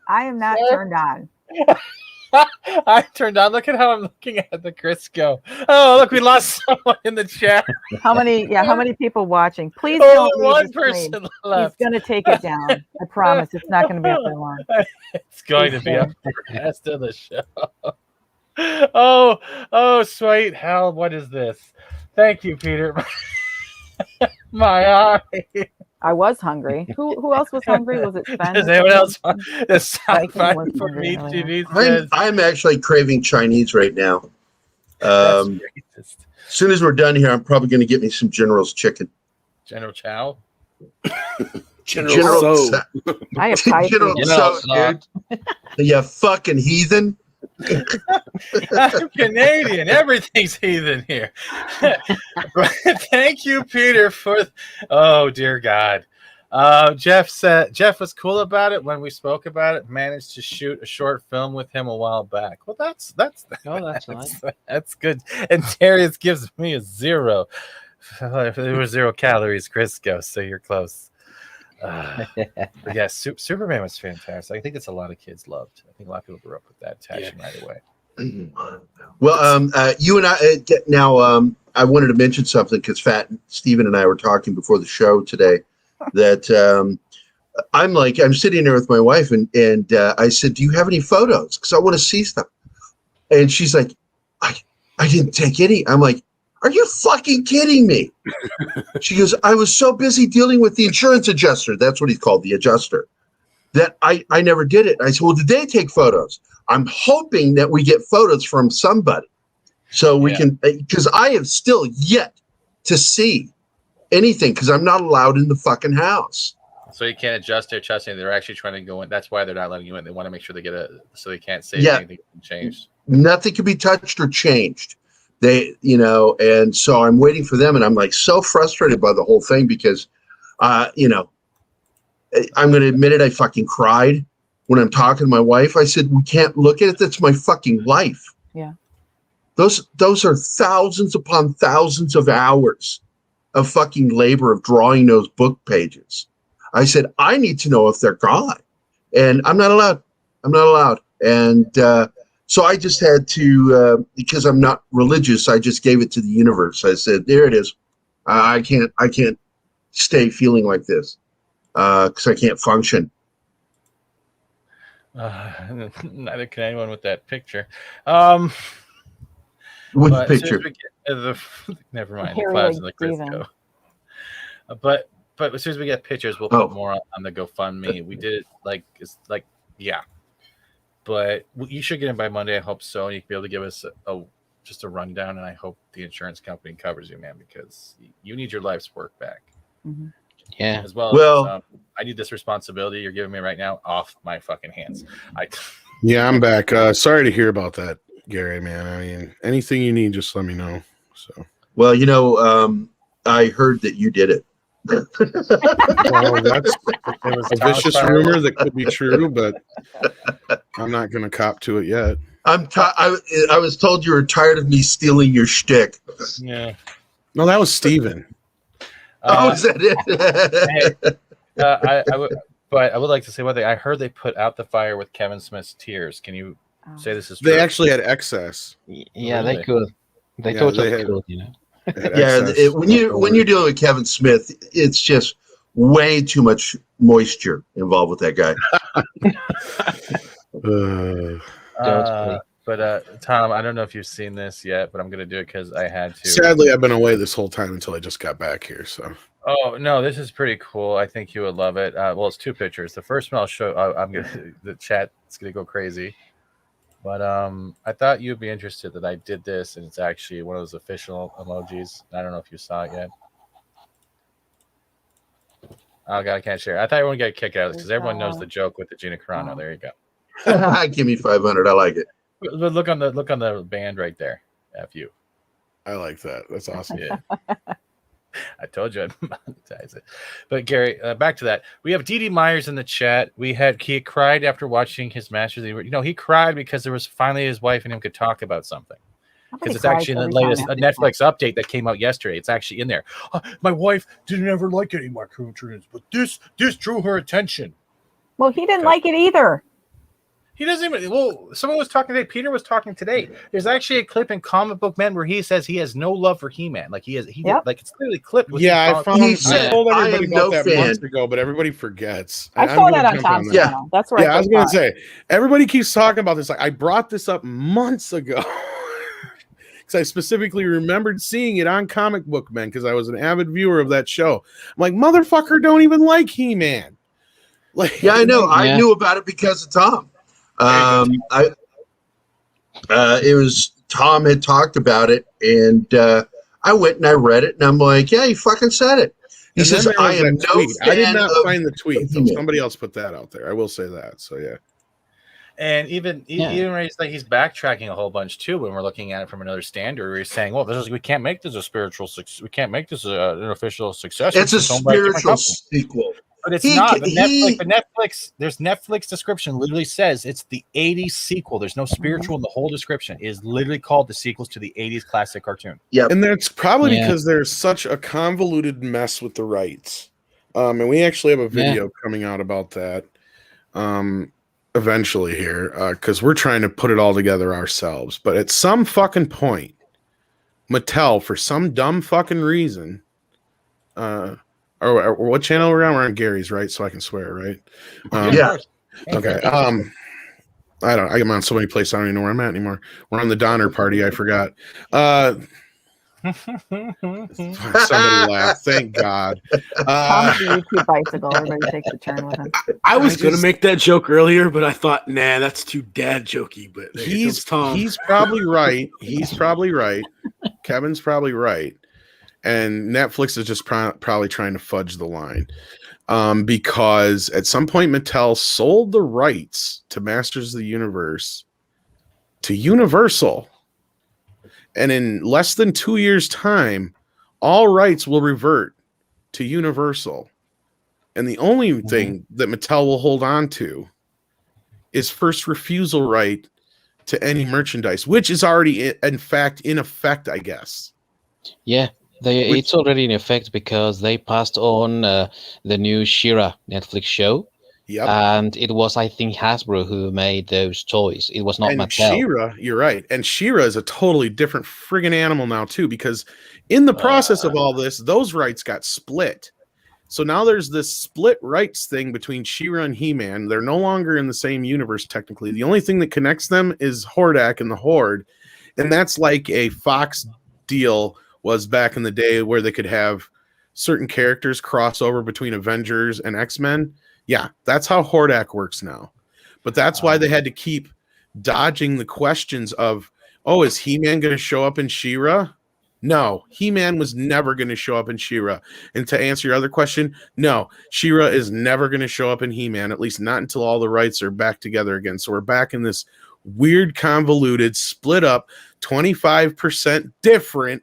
I am not turned on. I turned on. Look at how I'm looking at the Crisco. Oh, look, we lost someone in the chat. How many people watching? Please Only don't leave one the person screen. left. He's going to take it down. I promise. It's not going to be up there long. It's going to be up for the rest of the show. Oh, sweet hell. What is this? Thank you, Peter. My eye. I was hungry. Who else was hungry? Was it Sven? Does anyone else want the Viking soundbite was for hungry me? earlier. TV says, I'm actually craving Chinese right now. that's As racist. soon as we're done here, I'm probably going to get me some General's chicken. General Chow. General So. I have Thai General food. So, dude. You fucking heathen. I'm Canadian. Everything's heathen here. Thank you, Peter, for. Oh dear God. Jeff was cool about it when we spoke about it. Managed to shoot a short film with him a while back. Well, that's nice. That's good. And Darius gives me a 0. There were 0 calories, Crisco. So you're close. But yeah, Superman was fantastic. I think it's a lot of kids loved. I think a lot of people grew up with that attachment right away. Well, you and I now. I wanted to mention something because Stephen and I were talking before the show today. That I'm sitting there with my wife, and I said, "Do you have any photos? Because I want to see stuff." And she's like, "I didn't take any." I'm like, "Are you fucking kidding me?" She goes, "I was so busy dealing with the insurance adjuster." That's what he's called, the adjuster. That I never did it. I said, "Well, did they take photos?" I'm hoping that we get photos from somebody so we can, because I have still yet to see anything because I'm not allowed in the fucking house. So you can't adjust their chest. They're actually trying to go in. That's why they're not letting you in. They want to make sure they get so they can't say anything can change. Nothing can be touched or changed. And so I'm waiting for them, and I'm like so frustrated by the whole thing because, I'm going to admit it. I fucking cried when I'm talking to my wife. I said, "We can't look at it. That's my fucking life." Yeah. Those are thousands upon thousands of hours of fucking labor of drawing those book pages. I said, I need to know if they're gone, and I'm not allowed. And so I just had to, because I'm not religious, I just gave it to the universe. I said, there it is. I can't stay feeling like this because I can't function. Neither can anyone with that picture. What picture? Never mind. Harry The clouds and like the Crisco. But as soon as we get pictures, we'll put more on the GoFundMe. We did it yeah. But you should get in by Monday. I hope so. And you can be able to give us just a rundown. And I hope the insurance company covers you, man, because you need your life's work back. Mm-hmm. Yeah. As well as, I need this responsibility you're giving me right now off my fucking hands. Yeah, I'm back. Sorry to hear about that, Gary, man. I mean, anything you need, just let me know. So. Well, I heard that you did it. Well, it was a vicious rumor that could be true, but I'm not going to cop to it yet. I was told you were tired of me stealing your shtick. Yeah. No, that was Steven. Is that it? I would like to say one thing. I heard they put out the fire with Kevin Smith's tears. Can you say this is true. They actually had excess. Yeah, Really? they could. They Yeah, totally they had- could, you know. Yeah, when you're dealing with Kevin Smith, it's just way too much moisture involved with that guy. But Tom, I don't know if you've seen this yet, but I'm going to do it because I had to. Sadly, I've been away this whole time until I just got back here. So. Oh no, this is pretty cool. I think you would love it. Well, it's two pictures. The first one I'll show. I'm gonna the chat. It's gonna go crazy. But I thought you'd be interested that I did this, and it's actually one of those official emojis. I don't know if you saw it yet. Oh god, I can't share. I thought everyone would get a kick out of this because everyone knows the joke with the Gina Carano. There you go. Give me 500. I like it. But look on the band right there. F you. I like that. That's awesome. Yeah. I told you I'd monetize it. But Gary, back to that. We have Dee Dee Myers in the chat. He cried after watching his Masters. He cried because there was finally his wife and him could talk about something. Because it's actually in the latest Netflix update that came out yesterday. It's actually in there. My wife didn't ever like any of my cartoons, but this drew her attention. Well, he didn't like it either. He doesn't even. Well, someone was talking today. Peter was talking today. There's actually a clip in Comic Book Men where he says he has no love for He-Man. Like like it's clearly clipped. Yeah, I told everybody about that fan. months ago, but everybody forgets. I saw that on Tom's channel. That's right. Yeah, I was going to say everybody keeps talking about this. Like I brought this up months ago because I specifically remembered seeing it on Comic Book Men because I was an avid viewer of that show. I'm like, motherfucker, don't even like He-Man. Like, yeah, I know. I knew about it because of Tom. It was Tom had talked about it, and I went and I read it, and I'm like, yeah, he fucking said it. He says, I am no tweet. fan. I did not find the tweet. So somebody else put that out there. I will say that. So yeah. And even where he's backtracking a whole bunch too when we're looking at it from another standard. Where he's saying, "Well, we can't make this a spiritual success. We can't make this an official successor. It's a spiritual sequel." But it's not. Netflix, there's Netflix description literally says it's the 80s sequel. There's no spiritual in the whole description. It is literally called the sequels to the 80s classic cartoon. Yeah. And that's probably because there's such a convoluted mess with the rights. And we actually have a video coming out about that eventually here because we're trying to put it all together ourselves. But at some fucking point, Mattel, for some dumb fucking reason, or what channel we're on? We're on Gary's, right? So I can swear, right? Yeah. Okay. I'm on so many places I don't even know where I'm at anymore. We're on the Donner Party. I forgot. Somebody laughed. Thank God. Tom's a YouTube bicycle. Everybody takes a turn with him. I was going to make that joke earlier, but I thought, nah, that's too dad jokey. But he's Tom. He's probably right. He's probably right. Kevin's probably right. And Netflix is just probably trying to fudge the line because at some point Mattel sold the rights to Masters of the Universe to Universal. And in less than 2 years' time, all rights will revert to Universal. And the only thing that Mattel will hold on to is first refusal right to any merchandise, which is already, in effect, I guess. Yeah. It's already in effect because they passed on the new She-Ra Netflix show. Yep. And it was, I think, Hasbro who made those toys. It was not Mattel. She-Ra, you're right. And She-Ra is a totally different friggin' animal now, too, because in the process of all this, those rights got split. So now there's this split rights thing between She-Ra and He-Man. They're no longer in the same universe, technically. The only thing that connects them is Hordak and the Horde. And that's like a Fox deal was back in the day where they could have certain characters cross over between Avengers and X-Men. Yeah, that's how Hordak works now. But that's why they had to keep dodging the questions of, oh, is He-Man going to show up in She-Ra? No, He-Man was never going to show up in She-Ra. And to answer your other question, no, She-Ra is never going to show up in He-Man, at least not until all the rights are back together again. So we're back in this weird, convoluted, split up, 25% different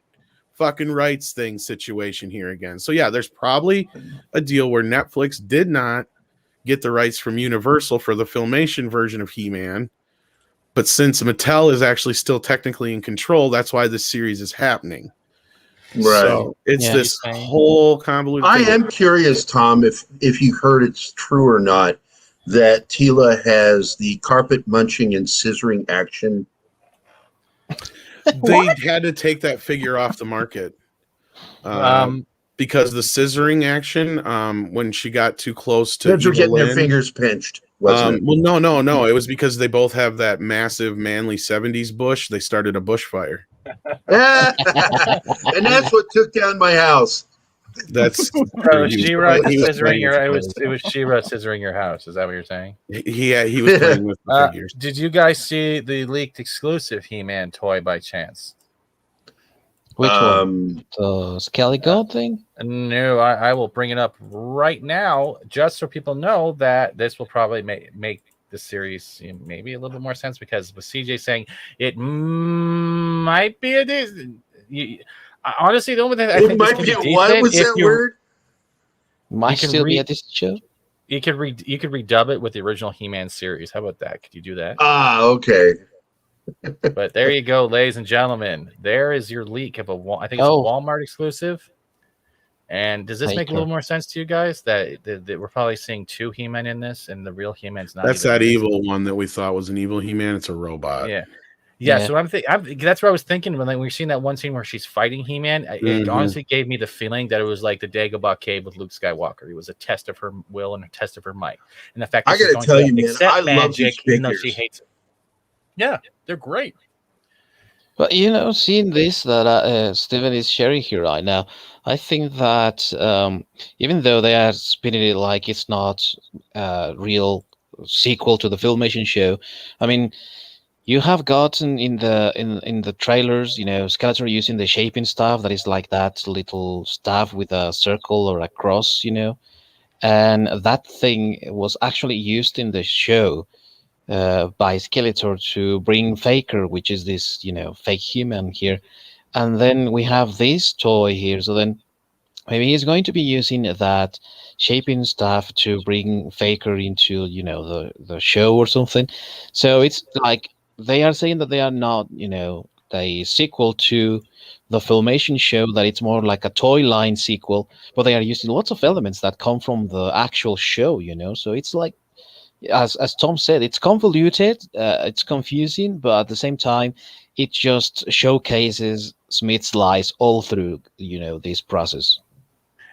fucking rights thing situation here again. So yeah, there's probably a deal where Netflix did not get the rights from Universal for the Filmation version of He-Man, but since Mattel is actually still technically in control, that's why this series is happening. Right. So it's this whole convoluted I thing. am curious, Tom, if you heard it's true or not, that Tila has the carpet munching and scissoring action. They had to take that figure off the market because the scissoring action, when she got too close to Kids were getting their Lynn, fingers pinched, wasn't it? Well, no. It was because they both have that massive, manly 70s bush. They started a bushfire. And that's what took down my house. That's So She-Ra he was scissoring your. playing It was She-Ra scissoring your house. Is that what you're saying? he was playing with the figures. Did you guys see the leaked exclusive He-Man toy by chance? Which one? The Skelly God thing? No, I will bring it up right now, just so people know that this will probably make the series maybe a little bit more sense, because with CJ saying it might be a Disney. Honestly, the only thing I think It might be a what was that word? Might still be a Disney show. You could redub it with the original He-Man series. How about that? Could you do that? Okay. But there you go, ladies and gentlemen. There is your leak of I think it's a Walmart exclusive. And does this make a little more sense to you guys that we're probably seeing two He-Man in this, and the real He-Man's not? That's that evil one that we thought was an evil He-Man. It's a robot. Yeah. So that's what I was thinking when we've seen that one scene where she's fighting He-Man. It honestly gave me the feeling that it was like the Dagobah cave with Luke Skywalker. It was a test of her will and a test of her might, and the fact that I got to tell you, man, I love these even though figures. she hates it. Yeah, they're great. But seeing this that Steven is sharing here right now, I think that even though they are spinning it like it's not a real sequel to the Filmation show, I mean, you have gotten in the trailers, Skeletor using the shaping staff that is like that little staff with a circle or a cross, and that thing was actually used in the show by Skeletor to bring Faker, which is this, fake human here. And then we have this toy here. So then maybe he's going to be using that shaping stuff to bring Faker into, the show or something. So it's like they are saying that they are not, a sequel to the Filmation show, that it's more like a toy line sequel, but they are using lots of elements that come from the actual show, So it's like, as Tom said, it's convoluted, it's confusing, but at the same time, it just showcases Smith's lies all through, this process.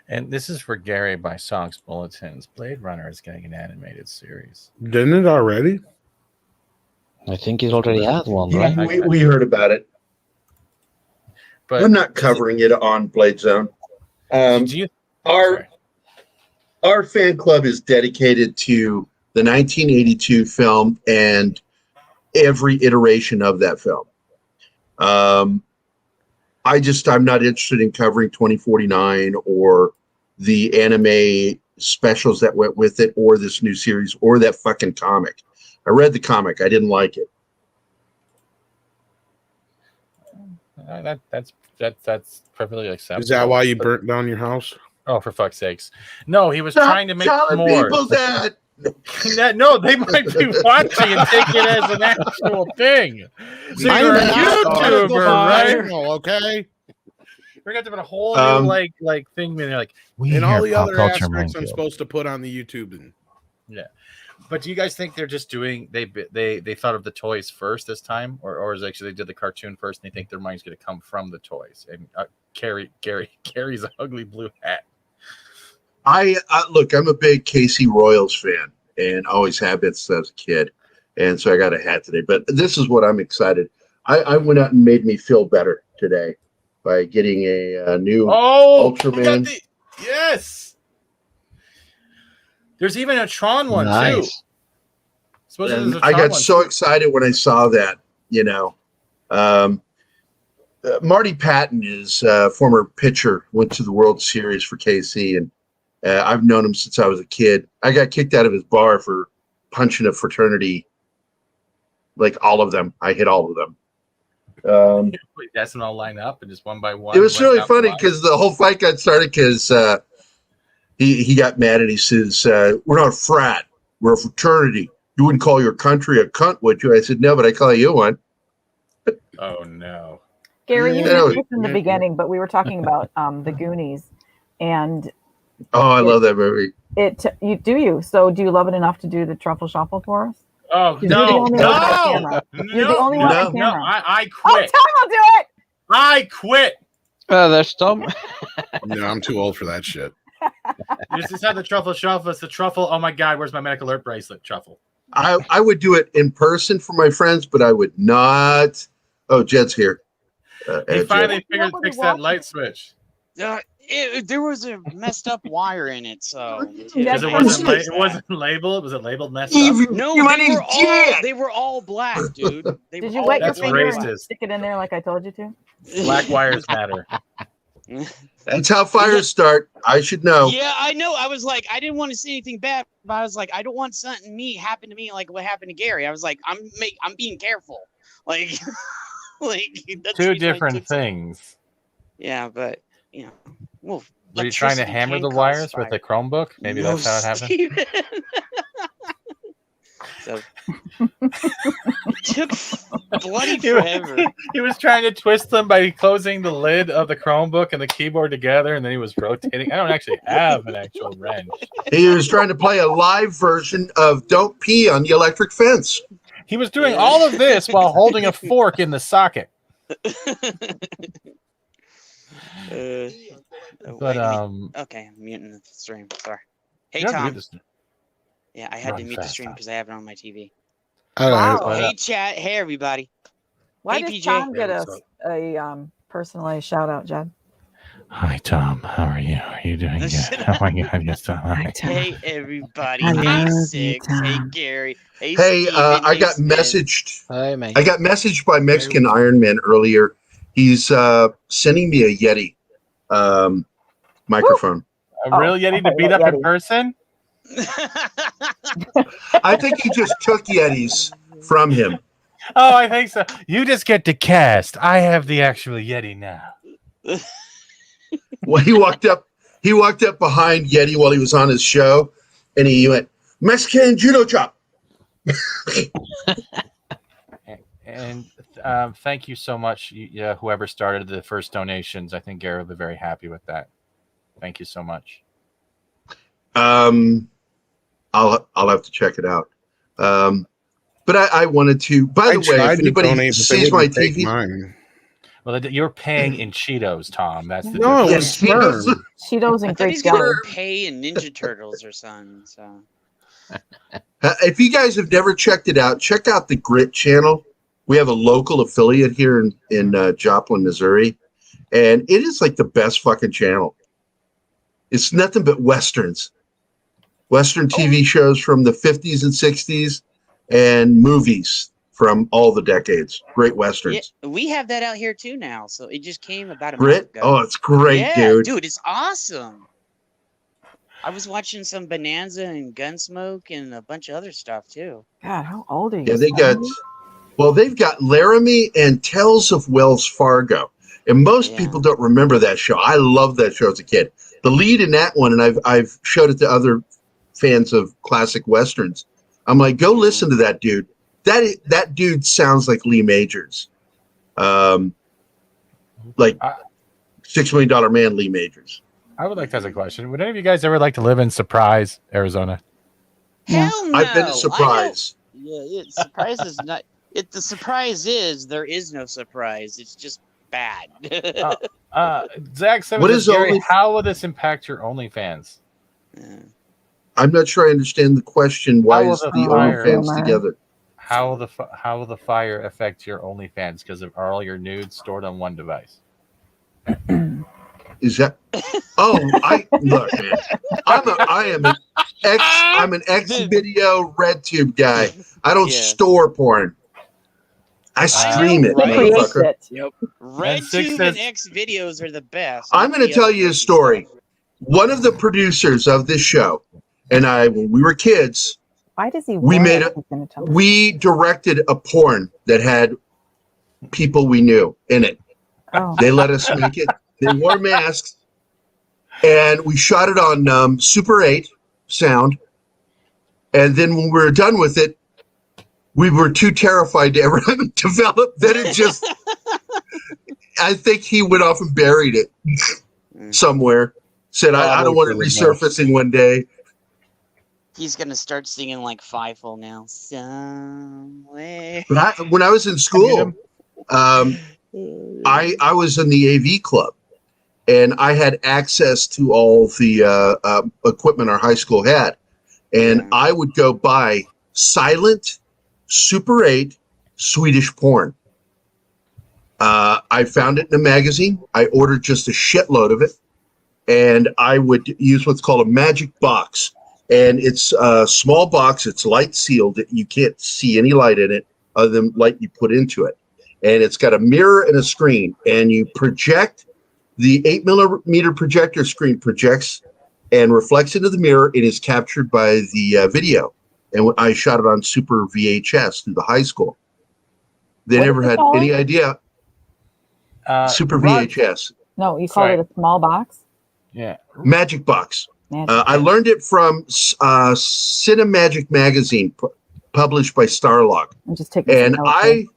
And this is for Gary by Songs Bulletins. Blade Runner is getting an animated series. Didn't it already? I think it already had one, right? We heard about it. But I'm not covering it on Blade Zone. Our fan club is dedicated to the 1982 film and every iteration of that film. I'm not interested in covering 2049 or the anime specials that went with it, or this new series, or that fucking comic. I read the comic. I didn't like it. That's perfectly acceptable. Is that why you burnt down your house? Oh, for fuck's sakes! No, he was trying to make telling more. people that. No, they might be watching and take it as an actual thing. So you're a YouTuber, right? Okay. We're going to have a whole new like thing. And like, and all the other aspects I'm supposed to put on the YouTube. And yeah. But do you guys think they're just doing they thought of the toys first this time, or is it actually they did the cartoon first and they think their money's going to come from the toys? And Gary's ugly blue hat. I look, I'm a big Casey Royals fan and always have been since a kid. And so I got a hat today. But this is what I'm excited. I went out and made me feel better today by getting a new Ultraman. Yes. There's even a Tron one too. I got so excited when I saw that, Marty Patton is a former pitcher, went to the World Series for KC, and I've known him since I was a kid. I got kicked out of his bar for punching a fraternity, like all of them. I hit all of them. That's when all line up and just one by one. It was really funny because the whole fight got started because he got mad and he says, "We're not a frat, we're a fraternity. You wouldn't call your country a cunt, would you?" I said, "No, but I call you one." Oh no, Gary, you mentioned this in the beginning, but we were talking about the Goonies, and I love that movie. You do you? So do you love it enough to do the truffle shuffle for us? Oh, You're the only one on no. camera. You're the only one on No, camera. I Oh, quit. Tom will do it. I quit. There's Tom. No, I'm too old for that shit. You just had the truffle shuffle. It's the truffle. Oh my God, where's my medical alert bracelet? Truffle. I would do it in person for my friends, but I would not. Oh, Jed's here. He finally Jed. figured to fix that light switch. There was a messed up wire in it, so Because it wasn't labeled. Was it labeled messed up? No, my name's Jed. they were all black, dude. Did you wet your That's finger and racist. stick it in there like I told you to? Black wires matter. That's how fires start. I should know. Yeah, I know. I was like, I didn't want to say anything bad, but I was like, I don't want something happen to me like what happened to Gary. I was like, I'm being careful. Like, that's Two different things. Yeah, but you know, well, were you trying to hammer the wires with a Chromebook? Maybe that's how it happened. So it took bloody forever. He was trying to twist them by closing the lid of the Chromebook and the keyboard together, and then he was rotating. I don't actually have an actual wrench. He was trying to play a live version of "Don't Pee on the Electric Fence." He was doing all of this while holding a fork in the socket. But okay, I'm muting the stream. Sorry. Hey Tom. Yeah, I had to mute the stream because I have it on my TV. Wow. Hey chat. Hey everybody. Why hey, does PJ? Tom get a personalized shout out, Jed? Hi Tom, how are you? Are you doing good? Oh my God, yes, Tom. Hi, Tom. Hey everybody. I Hey love Six. you, Hey Tom. Gary. Hey Hey, Steven. I Hey, got Sven. messaged. Hey, mate. I got messaged by Mexican Iron Man earlier. He's sending me a Yeti microphone. A real Yeti to beat up in person? I think he just took Yetis from him. Oh, I think so. You just get to cast. I have the actual Yeti now. Well, he walked up behind Yeti while he was on his show, and he went, "Mexican judo chop." And thank you so much, whoever started the first donations. I think Gary will be very happy with that. Thank you so much. I'll have to check it out. But I wanted to. By the way, if anybody sees my TV, mine. Well, you're paying in Cheetos, Tom. That's the No, it difference. was sperm. Cheetos and I thought grape he's gonna jelly. pay in Ninja Turtles or something. So if you guys have never checked it out, check out the Grit channel. We have a local affiliate here in Joplin, Missouri, and it is like the best fucking channel. It's nothing but westerns, Western TV shows from the 50s and 60s, and movies from all the decades. Great westerns. yeah, we have that out here too now. So it just came about a Grit? month ago. Oh, it's great, yeah, dude. It's awesome. I was watching some Bonanza and Gunsmoke and a bunch of other stuff too. God, how old are you? Yeah, they've son? got Laramie and Tales of Wells Fargo. And most people don't remember that show. I loved that show as a kid. The lead in that one, and I've showed it to other fans of classic westerns. I'm like, go listen to that dude. That dude sounds like Lee Majors. Like $6 Million Man Lee Majors. I would like to ask a question. Would any of you guys ever like to live in Surprise, Arizona? Hell no! I've been to Surprise. Surprise is not. The surprise is there is no surprise. It's just bad. Zach said, What is Gary, Only- how will this impact your OnlyFans? I'm not sure I understand the question. Why How will is the the fire- OnlyFans together? How will the fire affect your OnlyFans? Because of all your nudes stored on one device. Is that? Oh, look, man. I'm an X video RedTube guy. I don't store porn. I stream it, motherfucker. RedTube and X videos are the best. I'm going to tell you a story. One of the producers of this show and I, when we were kids, why does he? We directed a porn that had people we knew in it. Oh. They let us make it. They wore masks, and we shot it on Super 8 sound. And then when we were done with it, we were too terrified to ever have it develop. Then it just, I think he went off and buried it somewhere. Said, I don't want it resurfacing one day. He's gonna start singing like Fievel now. Somewhere. But when I was in school, I was in the AV club, and I had access to all the equipment our high school had, and I would go buy silent Super 8 Swedish porn. I found it in a magazine. I ordered just a shitload of it, and I would use what's called a magic box. And it's a small box. It's light sealed. You can't see any light in it other than light you put into it. And it's got a mirror and a screen. And you project, the 8mm projector screen projects and reflects into the mirror. It is captured by the video. And I shot it on Super VHS through the high school. They What never is it had called? any idea. Super VHS. No, you called it a small box? Yeah. Magic box. I learned it from Cinemagic magazine, published by Starlog. I'm just taking some notes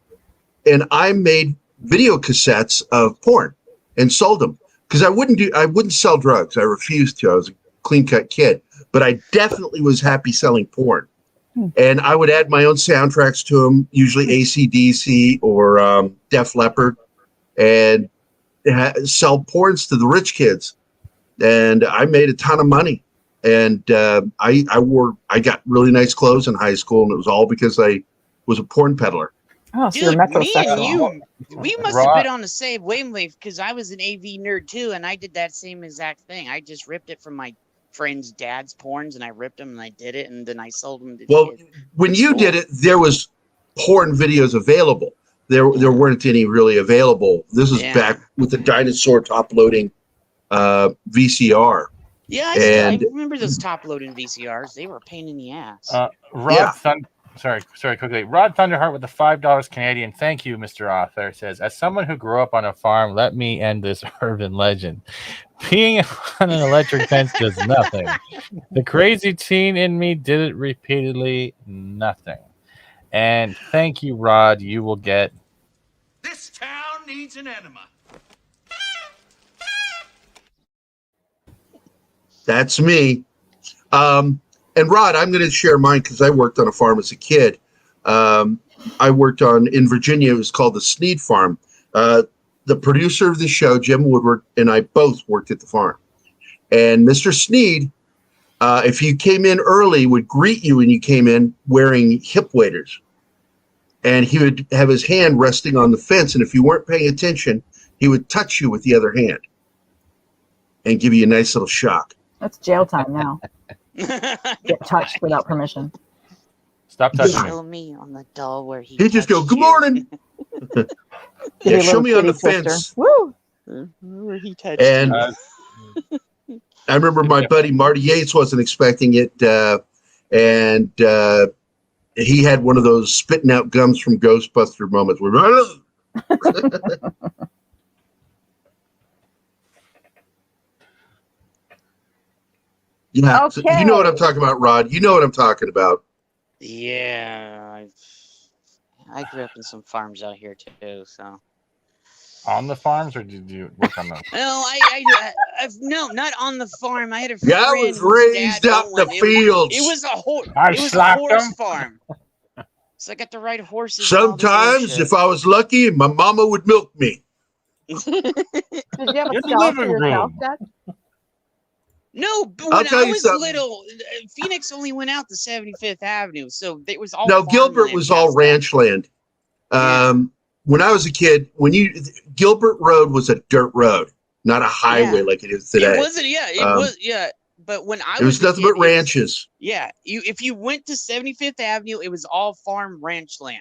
here. I made video cassettes of porn and sold them because I wouldn't sell drugs. I refused to. I was a clean cut kid, but I definitely was happy selling porn. And I would add my own soundtracks to them, usually AC/DC or Def Leppard, and sell porns to the rich kids. And I made a ton of money. And I got really nice clothes in high school, and it was all because I was a porn peddler. Oh, so Dude, you're me and metrosexual. you, we must have been on the same wavelength because I was an AV nerd too, and I did that same exact thing. I just ripped it from my friend's dad's porns, and I ripped them, and I did it, and then I sold them to kids. When you did it, there was porn videos available. There weren't any really available. This is back with the dinosaur top-loading VCR. Yeah, I remember those top-loading VCRs. They were a pain in the ass. Sorry, quickly. Rod Thunderheart with the $5 Canadian. Thank you, Mr. Author. Says, as someone who grew up on a farm, let me end this urban legend. Peeing on an electric fence does nothing. The crazy teen in me did it repeatedly. Nothing. And thank you, Rod. You will get. This town needs an enema. That's me. And Rod, I'm going to share mine because I worked on a farm as a kid. I worked in Virginia. It was called the Sneed Farm. The producer of the show, Jim Woodward, and I both worked at the farm. And Mr. Sneed, if you came in early, would greet you when you came in wearing hip waders. And he would have his hand resting on the fence. And if you weren't paying attention, he would touch you with the other hand and give you a nice little shock. That's jail time now. Get touched without permission. Stop touching Show me on the doll where he. He'd just go, "Good morning." Yeah, show me on the fence. Woo! Where he touched. And I remember my buddy Marty Yates wasn't expecting it, and he had one of those spitting out gums from Ghostbuster moments. Yeah, okay. So you know what I'm talking about, Rod. You know what I'm talking about. Yeah, I grew up in some farms out here too. So on the farms, or did you work on them? No, no, not on the farm. I had a friend. Yeah, I was raised out in the fields. It was a horse. I It was a slapped horse him. farm. So I got to ride horses. and all this other Sometimes, shit. if I was lucky, my mama would milk me. Did you have a In the cell living for yourself, room. Dad? No, but I'll when tell I you was something. little, Phoenix only went out to 75th Avenue, so it was all. No, Gilbert farmland was all past that. ranch land. When I was a kid, Gilbert Road was a dirt road, not a highway like it is today. It wasn't. Yeah, it was. Yeah, but when I It was a nothing kid, but ranches. if you went to 75th Avenue, it was all farm ranch land.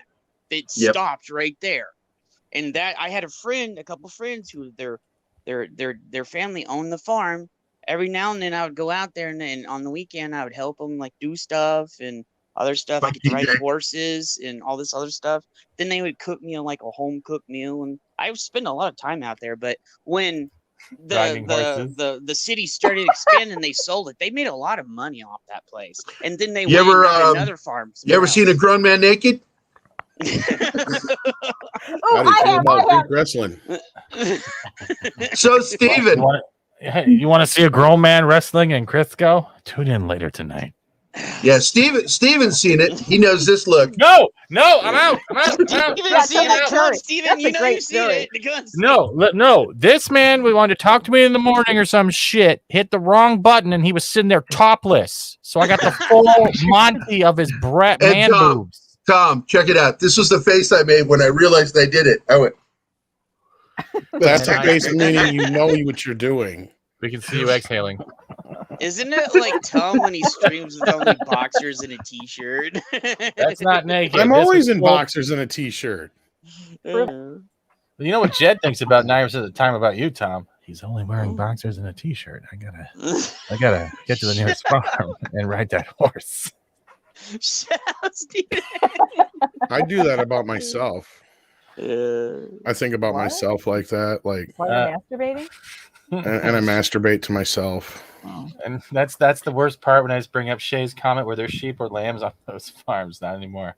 It Yep. stopped right there, and that I had a couple friends who their family owned the farm. Every now and then I would go out there, and then on the weekend I would help them like do stuff and other stuff. I Like get to ride DJ. horses and all this other stuff. Then they would cook me like a home cooked meal, and I would spend a lot of time out there. But when Riding horses. the city started expanding, they sold it. They made a lot of money off that place, and then they You went ever, and got another farm. You ever seen a grown man naked? Oh, How do you feel I about have. Greek wrestling? So, Steven, You want to see a grown man wrestling in Crisco? Tune in later tonight. Yeah, Steven's seen it. He knows this look. No, I'm out. I'm out. Steven, you know you've seen it. No. This man, we wanted to talk to me in the morning or some shit, hit the wrong button, and he was sitting there topless. So I got the full Monty of his man boobs. Tom, check it out. This was the face I made when I realized I did it. I went. That's a face meaning you know what you're doing. We can see you exhaling. Isn't it like Tom when he streams with only boxers and a t-shirt? That's not naked. I'm always in boxers and a t-shirt. You know what Jed thinks about 9% of the time about you, Tom? He's only wearing boxers and a t-shirt. I gotta get to the nearest farm and ride that horse. I do that about myself. I think about myself like that, like while you're masturbating. And I masturbate to myself. And that's the worst part when I just bring up Shay's comment where there's sheep or lambs on those farms. Not anymore.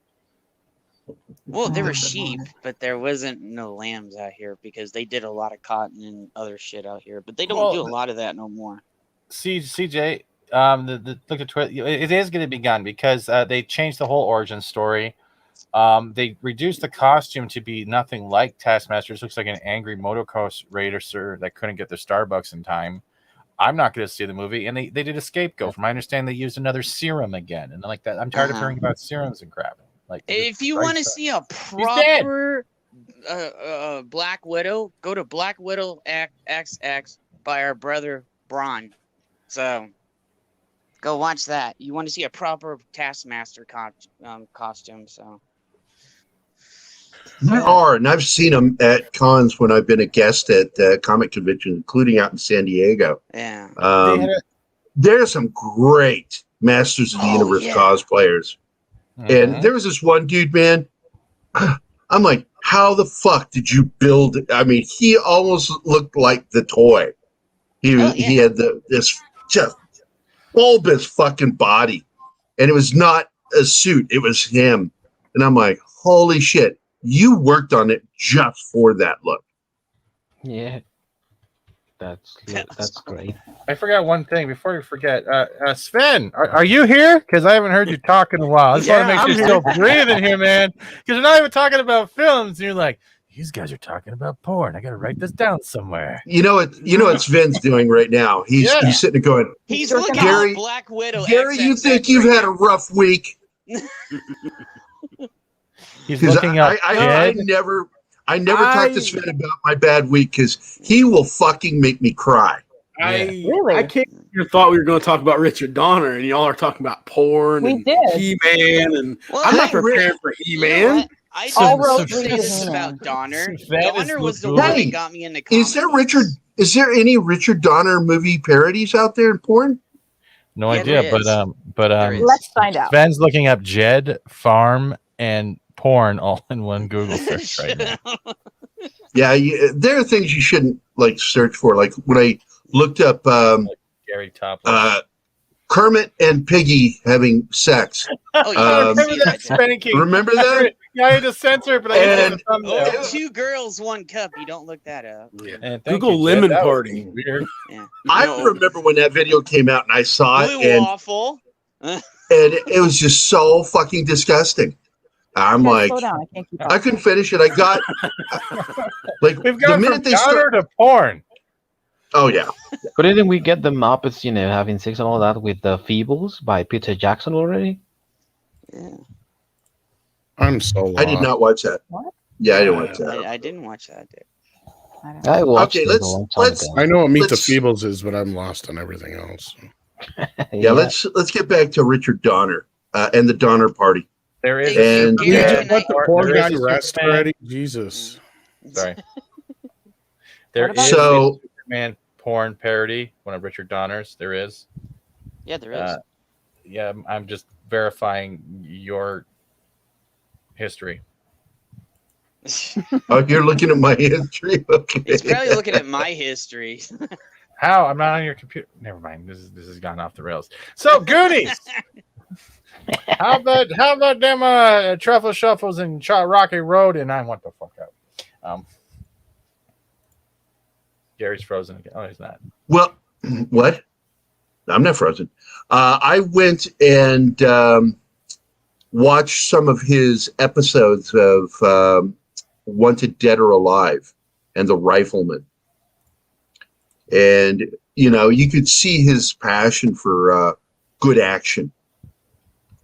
Well, there were sheep, but there wasn't no lambs out here because they did a lot of cotton and other shit out here. But they don't do a lot of that no more. CJ, look at Twitter. It is going to be gone because they changed the whole origin story. They reduced the costume to be nothing like Taskmaster. It looks like an angry motocross racer that couldn't get their Starbucks in time. I'm not going to see the movie. And they did a scapegoat. From my understanding, they used another serum again. And like that, I'm tired of hearing about serums and crap. Like, if you want to see a proper Black Widow, go to Black Widow XX by our brother Braun. So go watch that. You want to see a proper Taskmaster costume. So there are, and I've seen them at cons when I've been a guest at comic conventions, including out in San Diego. Yeah. There's some great Masters of the Universe cosplayers. And there was this one dude, man. I'm like, how the fuck did you build it? I mean, he almost looked like the toy. He had this just bulbous fucking body, and it was not a suit; it was him. And I'm like, holy shit, you worked on it just for that look. Yeah. That's great. I forgot one thing before you forget. Sven, are you here? Because I haven't heard you talk in a while. I just want to make sure you're still breathing here, man. Because we're not even talking about films. And you're like, these guys are talking about porn. I got to write this down somewhere. You know what Sven's doing right now? He's sitting there going, he's looking at Black Widow. Gary, you think you've had a rough week? He's looking up. I never talk to Sven about my bad week because he will fucking make me cry. I can't even thought we were going to talk about Richard Donner, and y'all are talking about porn and He-Man, and I'm not prepared for He-Man. You know I don't say this about Donner. Donner was the one that got me into comics. Is there any Richard Donner movie parodies out there in porn? No idea, but let's find out. Sven's looking up Jed, farm, and porn all in one Google search right now. Yeah, there are things you shouldn't search for. Like when I looked up Gary Topless. Kermit and Piggy having sex. Oh, remember that spanking? Remember that? Yeah, I had to censor it, but I had to thumbnail. 2 girls, 1 cup. You don't look that up. Yeah. Google lemon party. Weird. Yeah. I remember when that video came out and I saw Blue it, waffle. and it was just so fucking disgusting. I'm like, slow down. I can't keep up. I couldn't finish it. I got we've gone from Donner to porn. Oh yeah. But didn't we get the Muppets, having sex and all that with the Feebles by Peter Jackson already? Yeah. I'm so lost. I did not watch that. What? Yeah, I didn't watch that. I didn't watch that. I watched Okay, it a long time ago. I know what Meet the Feebles is, but I'm lost on everything else. Yeah, let's get back to Richard Donner and the Donner Party. There is and let the poor guy rest already. Jesus. Sorry. There is a Superman porn parody, one of Richard Donner's. There is. Yeah, there is. Yeah, I'm just verifying your history. Oh, you're looking at my history? Okay. He's probably looking at my history. How? I'm not on your computer. Never mind. This has gone off the rails. So, Goonies. How about them truffle shuffles and Rocky Road? And I want the fuck out. Gary's frozen again. Oh, he's not. Well, what? I'm not frozen. I went and watched some of his episodes of Wanted Dead or Alive and The Rifleman. And, you could see his passion for good action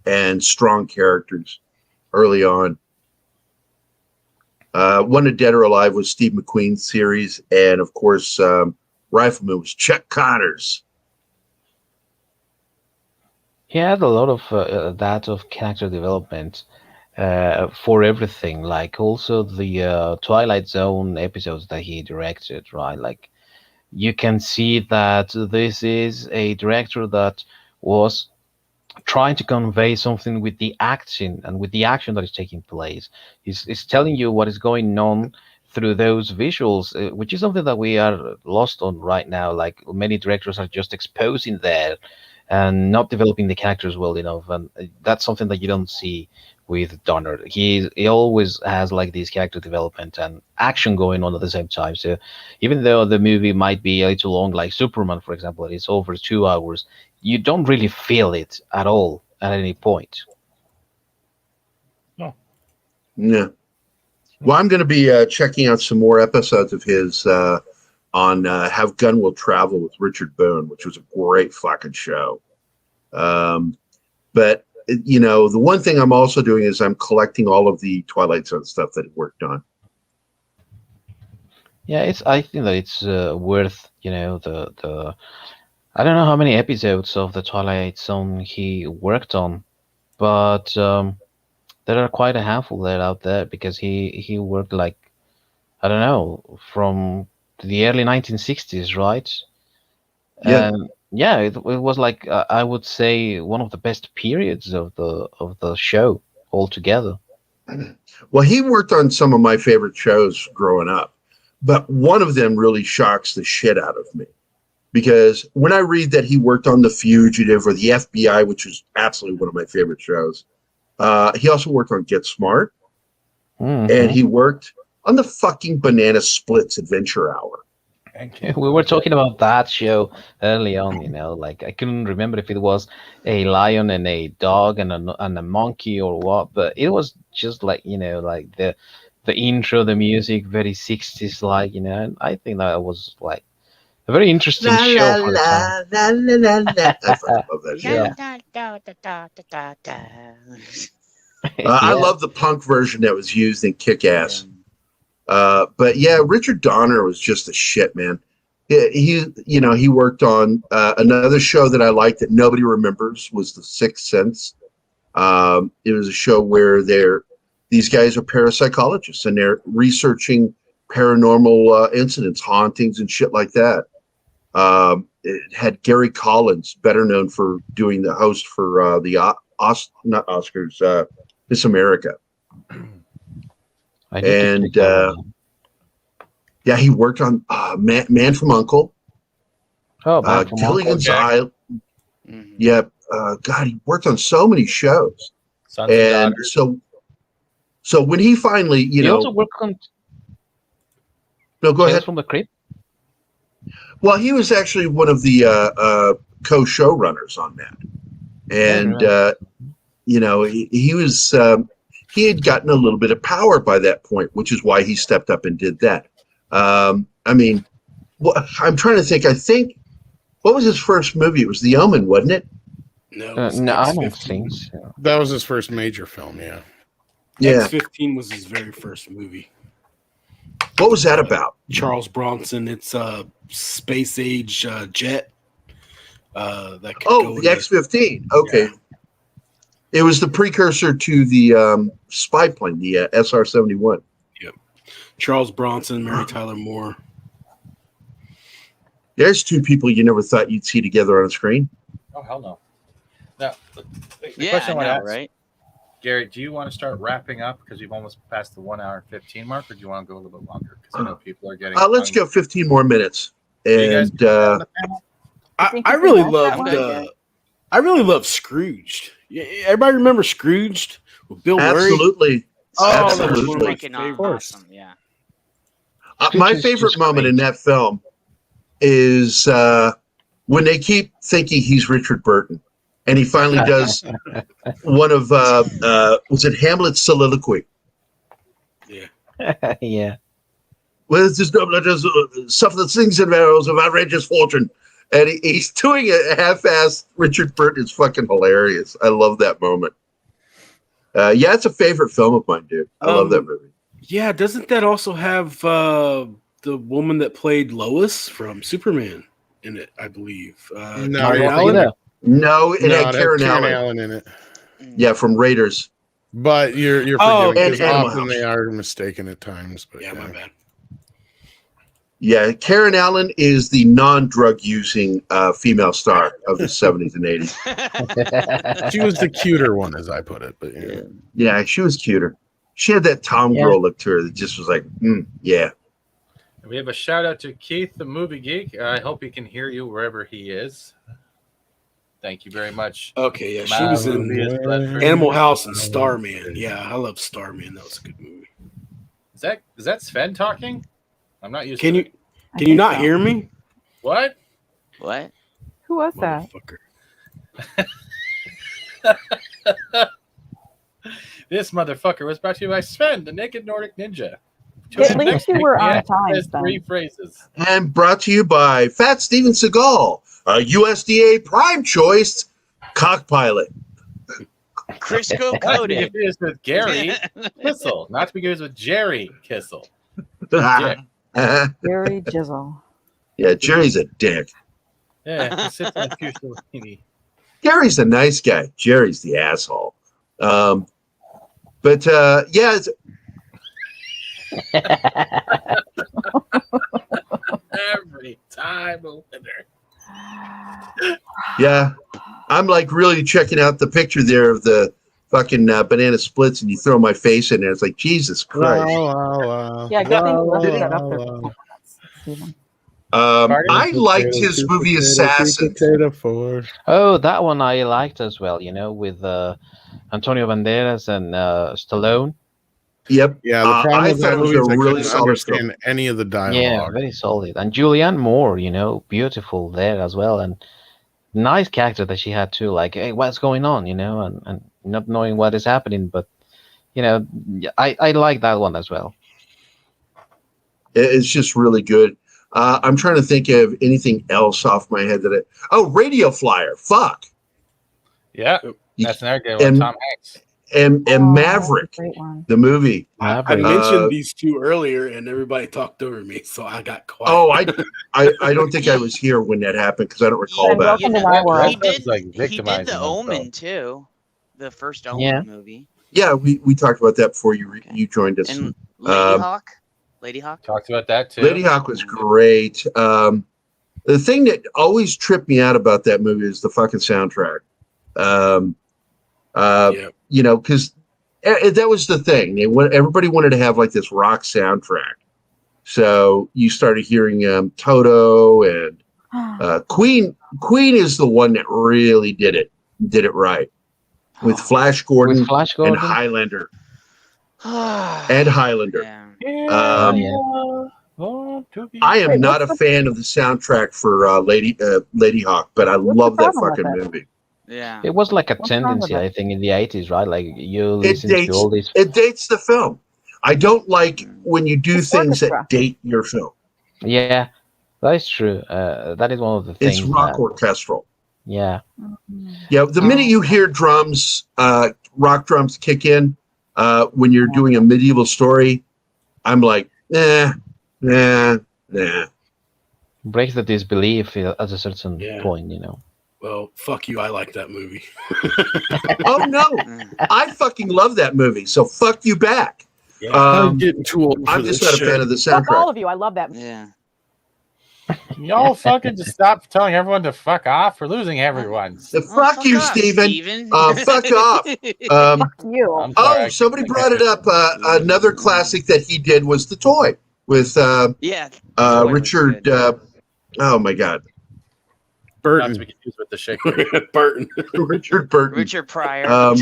and strong characters early on. Wanted Dead or Alive was Steve McQueen's series. And, of course, Rifleman was Chuck Connors. He had a lot of that of character development for everything. Like also the Twilight Zone episodes that he directed, right? Like you can see that this is a director that was trying to convey something with the action and with the action that is taking place. He's telling you what is going on through those visuals, which is something that we are lost on right now. Like many directors are just exposing there and not developing the characters well enough, and that's something that you don't see with Donner. He always has like this character development and action going on at the same time. So even though the movie might be a little long, like Superman, for example, it's over 2 hours, you don't really feel it at all at any point. No. Yeah. Well, I'm going to be checking out some more episodes of his on How Gun Will Travel with Richard Boone, which was a great fucking show. But, the one thing I'm also doing is I'm collecting all of the Twilight Zone stuff that he worked on. Yeah, I think that it's worth, the I don't know how many episodes of the Twilight Zone he worked on, but there are quite a handful that out there because he worked like, I don't know, from the early 1960s, right? Yeah. And yeah, it was like I would say one of the best periods of the show altogether. Well, he worked on some of my favorite shows growing up, but one of them really shocks the shit out of me. Because when I read that he worked on The Fugitive or The FBI, which is absolutely one of my favorite shows, he also worked on Get Smart, and he worked on the fucking Banana Splits Adventure Hour. We were talking about that show early on, like I couldn't remember if it was a lion and a dog and a monkey or what, but it was just like, like the intro, the music, very 60s like, and I think that was like a very interesting show for the time. I fucking love that show. I love the punk version that was used in Kick-Ass. But yeah, Richard Donner was just a shit, man. He worked on another show that I liked that nobody remembers was The Sixth Sense. It was a show where these guys are parapsychologists and they're researching paranormal incidents, hauntings, and shit like that. It had Gary Collins, better known for doing the host for the not Oscars, Miss America. And yeah, he worked on Man from Uncle. Oh, Man from Gilligan's Uncle. Island. Yeah, God, he worked on so many shows. Sons and Daughters. so when he finally, He also worked on no, go ahead. from the Crypt. Well, he was actually one of the co-showrunners on that, and he was he had gotten a little bit of power by that point, which is why he stepped up and did that. I mean, I'm trying to think. I think what was his first movie? It was The Omen, wasn't it? No, I don't think so. That was his first major film, yeah. Yeah. X-15 was his very first movie. What was that about? Charles Bronson. It's a space age jet. That could go the X-15. Okay. Yeah. It was the precursor to the spy plane, the SR-71. Yep. Charles Bronson, Mary Tyler Moore. There's two people you never thought you'd see together on a screen. Oh, hell no. Now, the yeah, question I want to ask, right? Gary, do you want to start wrapping up because we've almost passed the 1 hour and 15 mark, or do you want to go a little bit longer? Because I know people are getting. Let's go 15 more minutes. And I really love Scrooged. Yeah, everybody remember Scrooged with Bill Murray? Absolutely. Absolutely. Awesome. Yeah. My favorite moment in that film is when they keep thinking he's Richard Burton, and he finally does one of was it Hamlet's soliloquy? Yeah. Yeah. Well, this is suffer the things and arrows of outrageous fortune, and he's doing a half-assed Richard Burton. Is fucking hilarious. I love that moment. Yeah, it's a favorite film of mine, dude. I love that movie. Yeah, doesn't that also have the woman that played Lois from Superman in it? I believe. No, Karen I Allen? think No, it No, had it Karen had Karen Allen. Allen in it. Yeah, from Raiders. But you're Oh, forgiving and because Animal often House. they are mistaken at times. But Yeah, my bad. Yeah, Karen Allen is the non-drug using female star of the 70s and 80s. she was the cuter one, as I put it. But yeah. Yeah, she was cuter. She had that Tom girl look to her that just was like, yeah. We have a shout out to Keith, the movie geek. I hope he can hear you wherever he is. Thank you very much. Okay, yeah, she My was movie is Blood in for Animal You. House and Starman. Yeah, I love Starman. That was a good movie. Is that Sven talking? I'm not used Can to you it. can you not hear me? What? What? Who was that? Motherfucker. This motherfucker was brought to you by Sven, the Naked Nordic Ninja. At least you were on time, Says Sven. 3 phrases. And brought to you by Fat Steven Seagal, a USDA Prime Choice cock pilot. Crisco Not to be coated. confused with Gary Kissel. Not to be confused with Jerry Kissel. Yeah, Gary Jizzle. Jerry's a dick. Yeah, he sits in a Fusellini. Gary's a nice guy. Jerry's the asshole. But yeah, Every time opener. yeah, I'm like really checking out the picture there of the fucking banana splits, and you throw my face in there. It's like Jesus Christ. Yeah, good thing you left that up there for 4 minutes, Steven. I liked his movie Assassin. Oh, that one I liked as well. You know, with Antonio Banderas and Stallone. Yep. Yeah, the problem I with thought that it was movie a is I really couldn't solid understand film. any of the dialogue. Yeah, very solid. And Julianne Moore, you know, beautiful there as well, and nice character that she had too. Like, hey, what's going on? You know, and not knowing what is happening, but you know, I like that one as well. It's just really good. I'm trying to think of anything else off my head that Radio Flyer. Fuck. Yeah, that's another good one. And- Tom Hanks. And Maverick, Great one. the movie. I mentioned these two earlier, and everybody talked over me, so I got quiet. Oh, I don't think I was here when that happened because I don't recall And that. welcome to my world. He did. Like He did victimizing the himself. Omen too, the first Omen Yeah. movie. Yeah, we talked about that before you joined us. And Lady Hawk. Lady Hawk. Talked about that too. Lady Hawk was great. The thing that always tripped me out about that movie is the fucking soundtrack. You know, because that was the thing. Everybody wanted to have like this rock soundtrack. So you started hearing Toto and Queen. Queen is the one that really did it right with Flash Gordon, With Flash Gordon? and Highlander. And Highlander. I am not a fan of the soundtrack for Lady Hawk, but I love that fucking movie. Yeah. It was like a What's wrong with tendency, it? I think, in the 80s, right? Like you It listen to dates, all these. it dates the film. I don't like when you do It's things orchestra. that date your film. Yeah, that is true. That is one of the things. It's rock that- orchestral. Yeah. Yeah, the minute you hear drums, rock drums kick in, when you're doing a medieval story, I'm like, nah. Breaks the disbelief at a certain Yeah. point, you know. Well, fuck you. I like that movie. Oh no, I fucking love that movie. So fuck you back. I'm getting too old for I'm this just not a shit. fan of the Fuck all soundtrack. of you. I love that. Yeah. Y'all fucking just stop telling everyone to fuck off. We're losing everyone. Fuck you, off, Steven. Fuck off. Fuck you. I'm sorry. Oh, somebody brought it up. Another classic that he did was The Toy with Yeah. Toy was Richard. good. Oh my God, Not to Burton. be confused with the shaker. Burton. Richard Burton. Richard Pryor.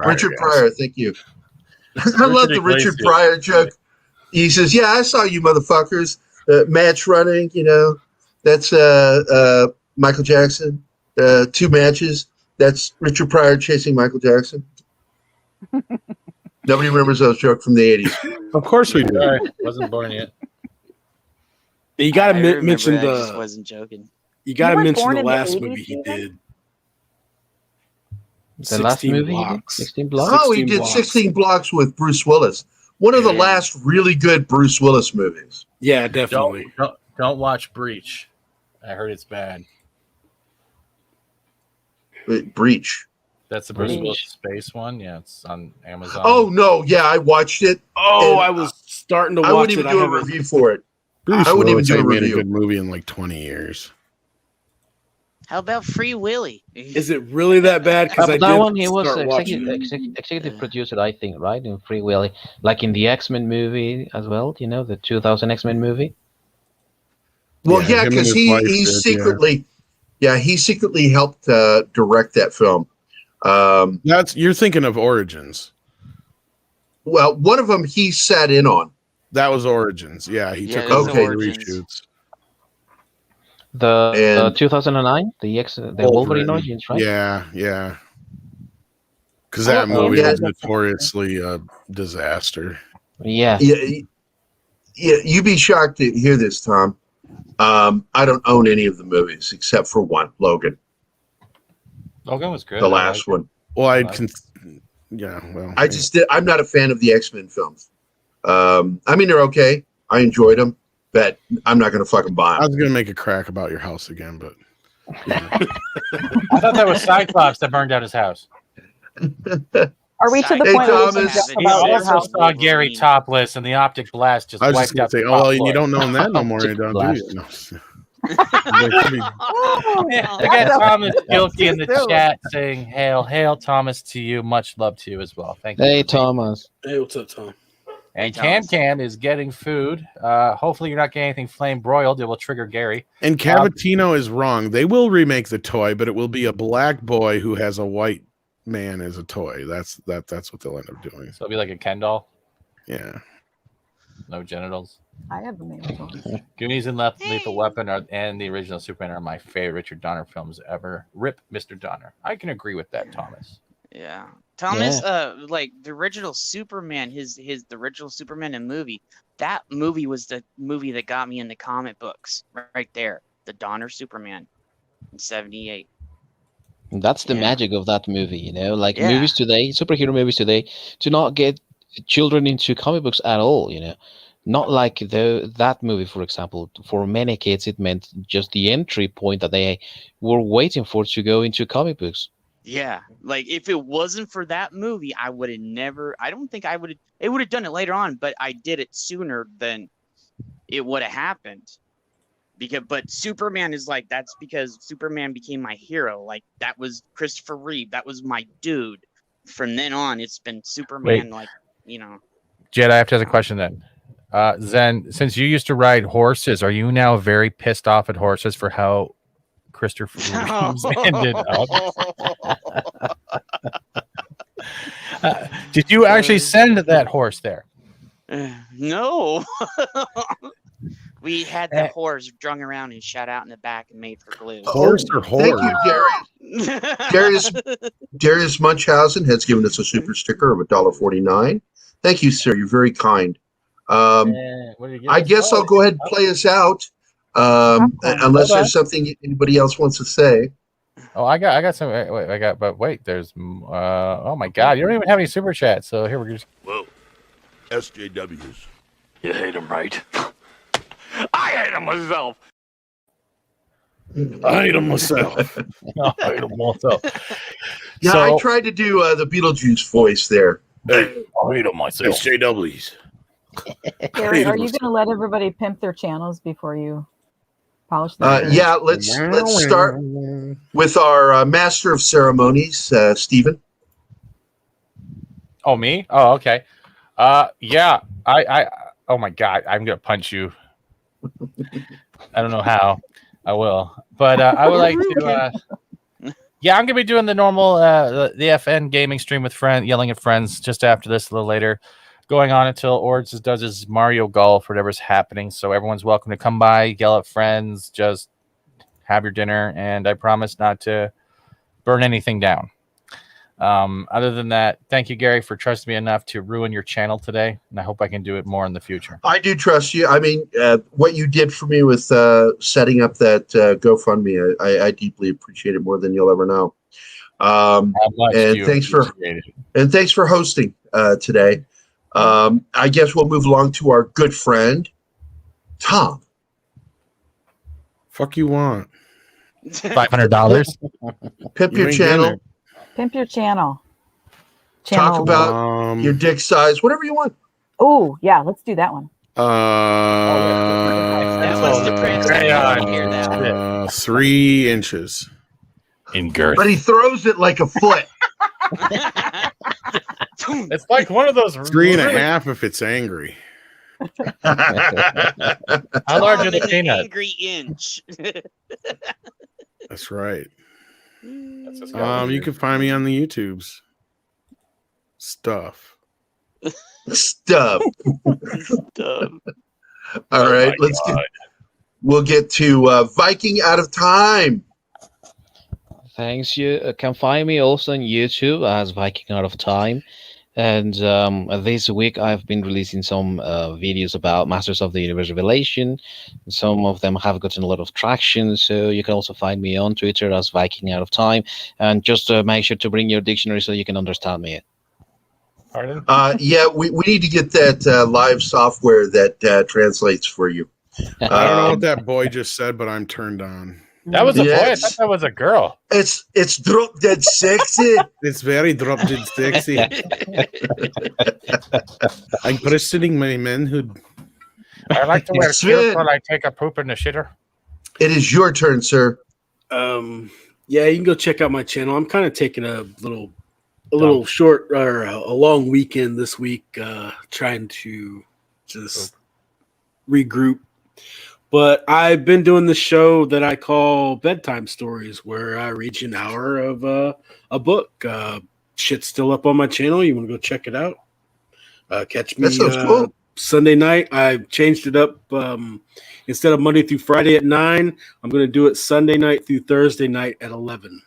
Richard Pryor. Thank you. I love the Richard Iglesias. Pryor joke. He says, "Yeah, I saw you motherfuckers. Match running. You know, that's Michael Jackson, 2 matches. That's Richard Pryor chasing Michael Jackson. Nobody remembers those jokes from the 80s. Of course we do. Sorry, wasn't born yet. You got I to remember mention that, I just the. wasn't joking. You got to weren't mention born the in the last 80s, movie he Steven? did. The last 16 movie, blocks. 16 blocks. Oh, he 16 did blocks. 16 Blocks with Bruce Willis. One of the Yeah. last really good Bruce Willis movies. Yeah, definitely. Don't watch Breach. I heard it's bad. Breach. That's the Bruce Breach. Willis space one. Yeah, it's on Amazon. Oh, no. Yeah, I watched it. Oh, And I was starting to I watch wouldn't it. even do a haven't- review for it. Bruce I wouldn't even Willis do a ain't made a review. good movie in like 20 years. How about Free Willy? Is it really that bad? Because I But that did one, he was start watching. executive producer, I think, right, in Free Willy, like in the X-Men movie as well. You know, the 2000 X-Men movie. Well, Yeah, yeah, him and because his he wife he did, secretly, he secretly helped direct that film. You're thinking of Origins. Well, one of them he sat in on. That was Origins. Yeah, he Yeah, took it was over the Origins. reshoots. The And 2009, the Wolverine Origins, right? Yeah. Because I that don't movie know. was Yeah. notoriously a disaster. Yeah. Yeah, you'd be shocked to hear this, Tom. I don't own any of the movies except for one, Logan, Logan was good. the I last liked one. Well, Right. I'm not a fan of the X-Men films. I mean, they're okay. I enjoyed them, but I'm not going to fucking buy I them. was gonna make a crack about your house again, but it. I thought that was Cyclops that burned down his house. Are we to the Hey, point where we can Thomas. joke He about your also house? saw Gary topless, and the optic blast just I was just wiped gonna out say, the oh, well, top you floor. don't own that no more, Optic don't do blast. you? No. Oh, Yeah, I that's got a- Thomas Gilkey in the Still. chat saying, hail, Thomas to you. Much love to you as well. Thank you. Hey, Thomas. Hey, what's up, Tom? And Hey, Thomas. Can is getting food. Hopefully you're not getting anything flame broiled. It will trigger Gary. And Cavatino is wrong. They will remake the toy, but it will be a black boy who has a white man as a toy. That's what they'll end up doing. So it'll be like a Ken doll. Yeah. No genitals. I have the name of Goonies and Lethal Weapon and the original Superman are my favorite Richard Donner films ever. Rip Mr. Donner. I can agree with that, Thomas. Yeah. Thomas, like the original Superman, the original Superman in movie, that movie was the movie that got me into comic books right there. The Donner Superman in 78. That's the Yeah. magic of that movie, you know. Like Yeah. movies today, superhero movies today, do not get children into comic books at all, you know. Not like that movie, for example. For many kids, it meant just the entry point that they were waiting for to go into comic books. Yeah, like if it wasn't for that movie, I would have never. I don't think I would have. It would have done it later on, but I did it sooner than it would have happened. But Superman is like, that's because Superman became my hero. Like that was Christopher Reeve. That was my dude. From then on, it's been Superman. Wait. Like, you know. Jed, I have to ask a question then. Zen, since you used to ride horses, are you now very pissed off at horses for how Christopher Reeves ended up? Did you actually send that horse there? No. We had the horse drung around and shot out in the back and made for glue. Horse or Thank horror? you, Darius Munchausen has given us a super sticker of $1.49. Thank you, sir. You're very kind. What did you I guess I'll go ahead and play us out. Unless there's something anybody else wants to say. Oh, I got some. Wait, there's. Oh my God, you don't even have any super chats. So here we're just. Whoa. SJWs. You hate him, right? I hate him myself. I hate him myself. I hate him myself. Yeah, I tried to do the Beetlejuice voice there. Hey, I hate him myself. SJWs. Gary, are you going to let everybody pimp their channels before you polish them? Yeah, let's start with our master of ceremonies, Stephen. Oh, me? Oh, okay. Yeah. I. Oh my God, I'm gonna punch you. I don't know how. I will, but I would like to. Yeah, I'm gonna be doing the normal the FN gaming stream with friends, yelling at friends just after this a little later, going on until Ords does his Mario Golf, whatever's happening. So everyone's welcome to come by, yell at friends, just have your dinner, and I promise not to burn anything down. Other than that, thank you, Gary, for trusting me enough to ruin your channel today, and I hope I can do it more in the future. I do trust you. I mean, what you did for me with setting up that GoFundMe, I deeply appreciate it more than you'll ever know. And thanks for hosting today. I guess we'll move along to our good friend Tom. Fuck you want $500. Pimp your channel. Pimp your channel. Talk about your dick size, whatever you want. Oh, yeah, let's do that one. That was depressing. I didn't hear that. 3 inches in girth. But he throws it like a foot. It's like one of those 3.5 if it's angry. How large are the peanuts? Angry inch. That's right. You can find me on the YouTubes. Stuff. All right, we'll get to Viking Out of Time. Thanks. You can find me also on YouTube as Viking Out of Time. And this week I've been releasing some videos about Masters of the Universe Revelation. Some of them have gotten a lot of traction, so you can also find me on Twitter as Viking Out of Time. And just make sure to bring your dictionary so you can understand me. Pardon? Yeah, we need to get that live software that translates for you. I don't know what that boy just said, but I'm turned on. That was a boy. I thought that was a girl. It's drop dead sexy. It's very drop dead sexy. I'm questioning my manhood. I like to wear shirts while I take a poop in the shitter. It is your turn, sir. Yeah, you can go check out my channel. I'm kind of taking a little short or a long weekend this week, trying to just regroup. But I've been doing the show that I call Bedtime Stories, where I read you an hour of a book. Shit's still up on my channel. You want to go check it out? Catch me cool. Sunday night. I changed it up. Instead of Monday through Friday at 9, I'm going to do it Sunday night through Thursday night at 11.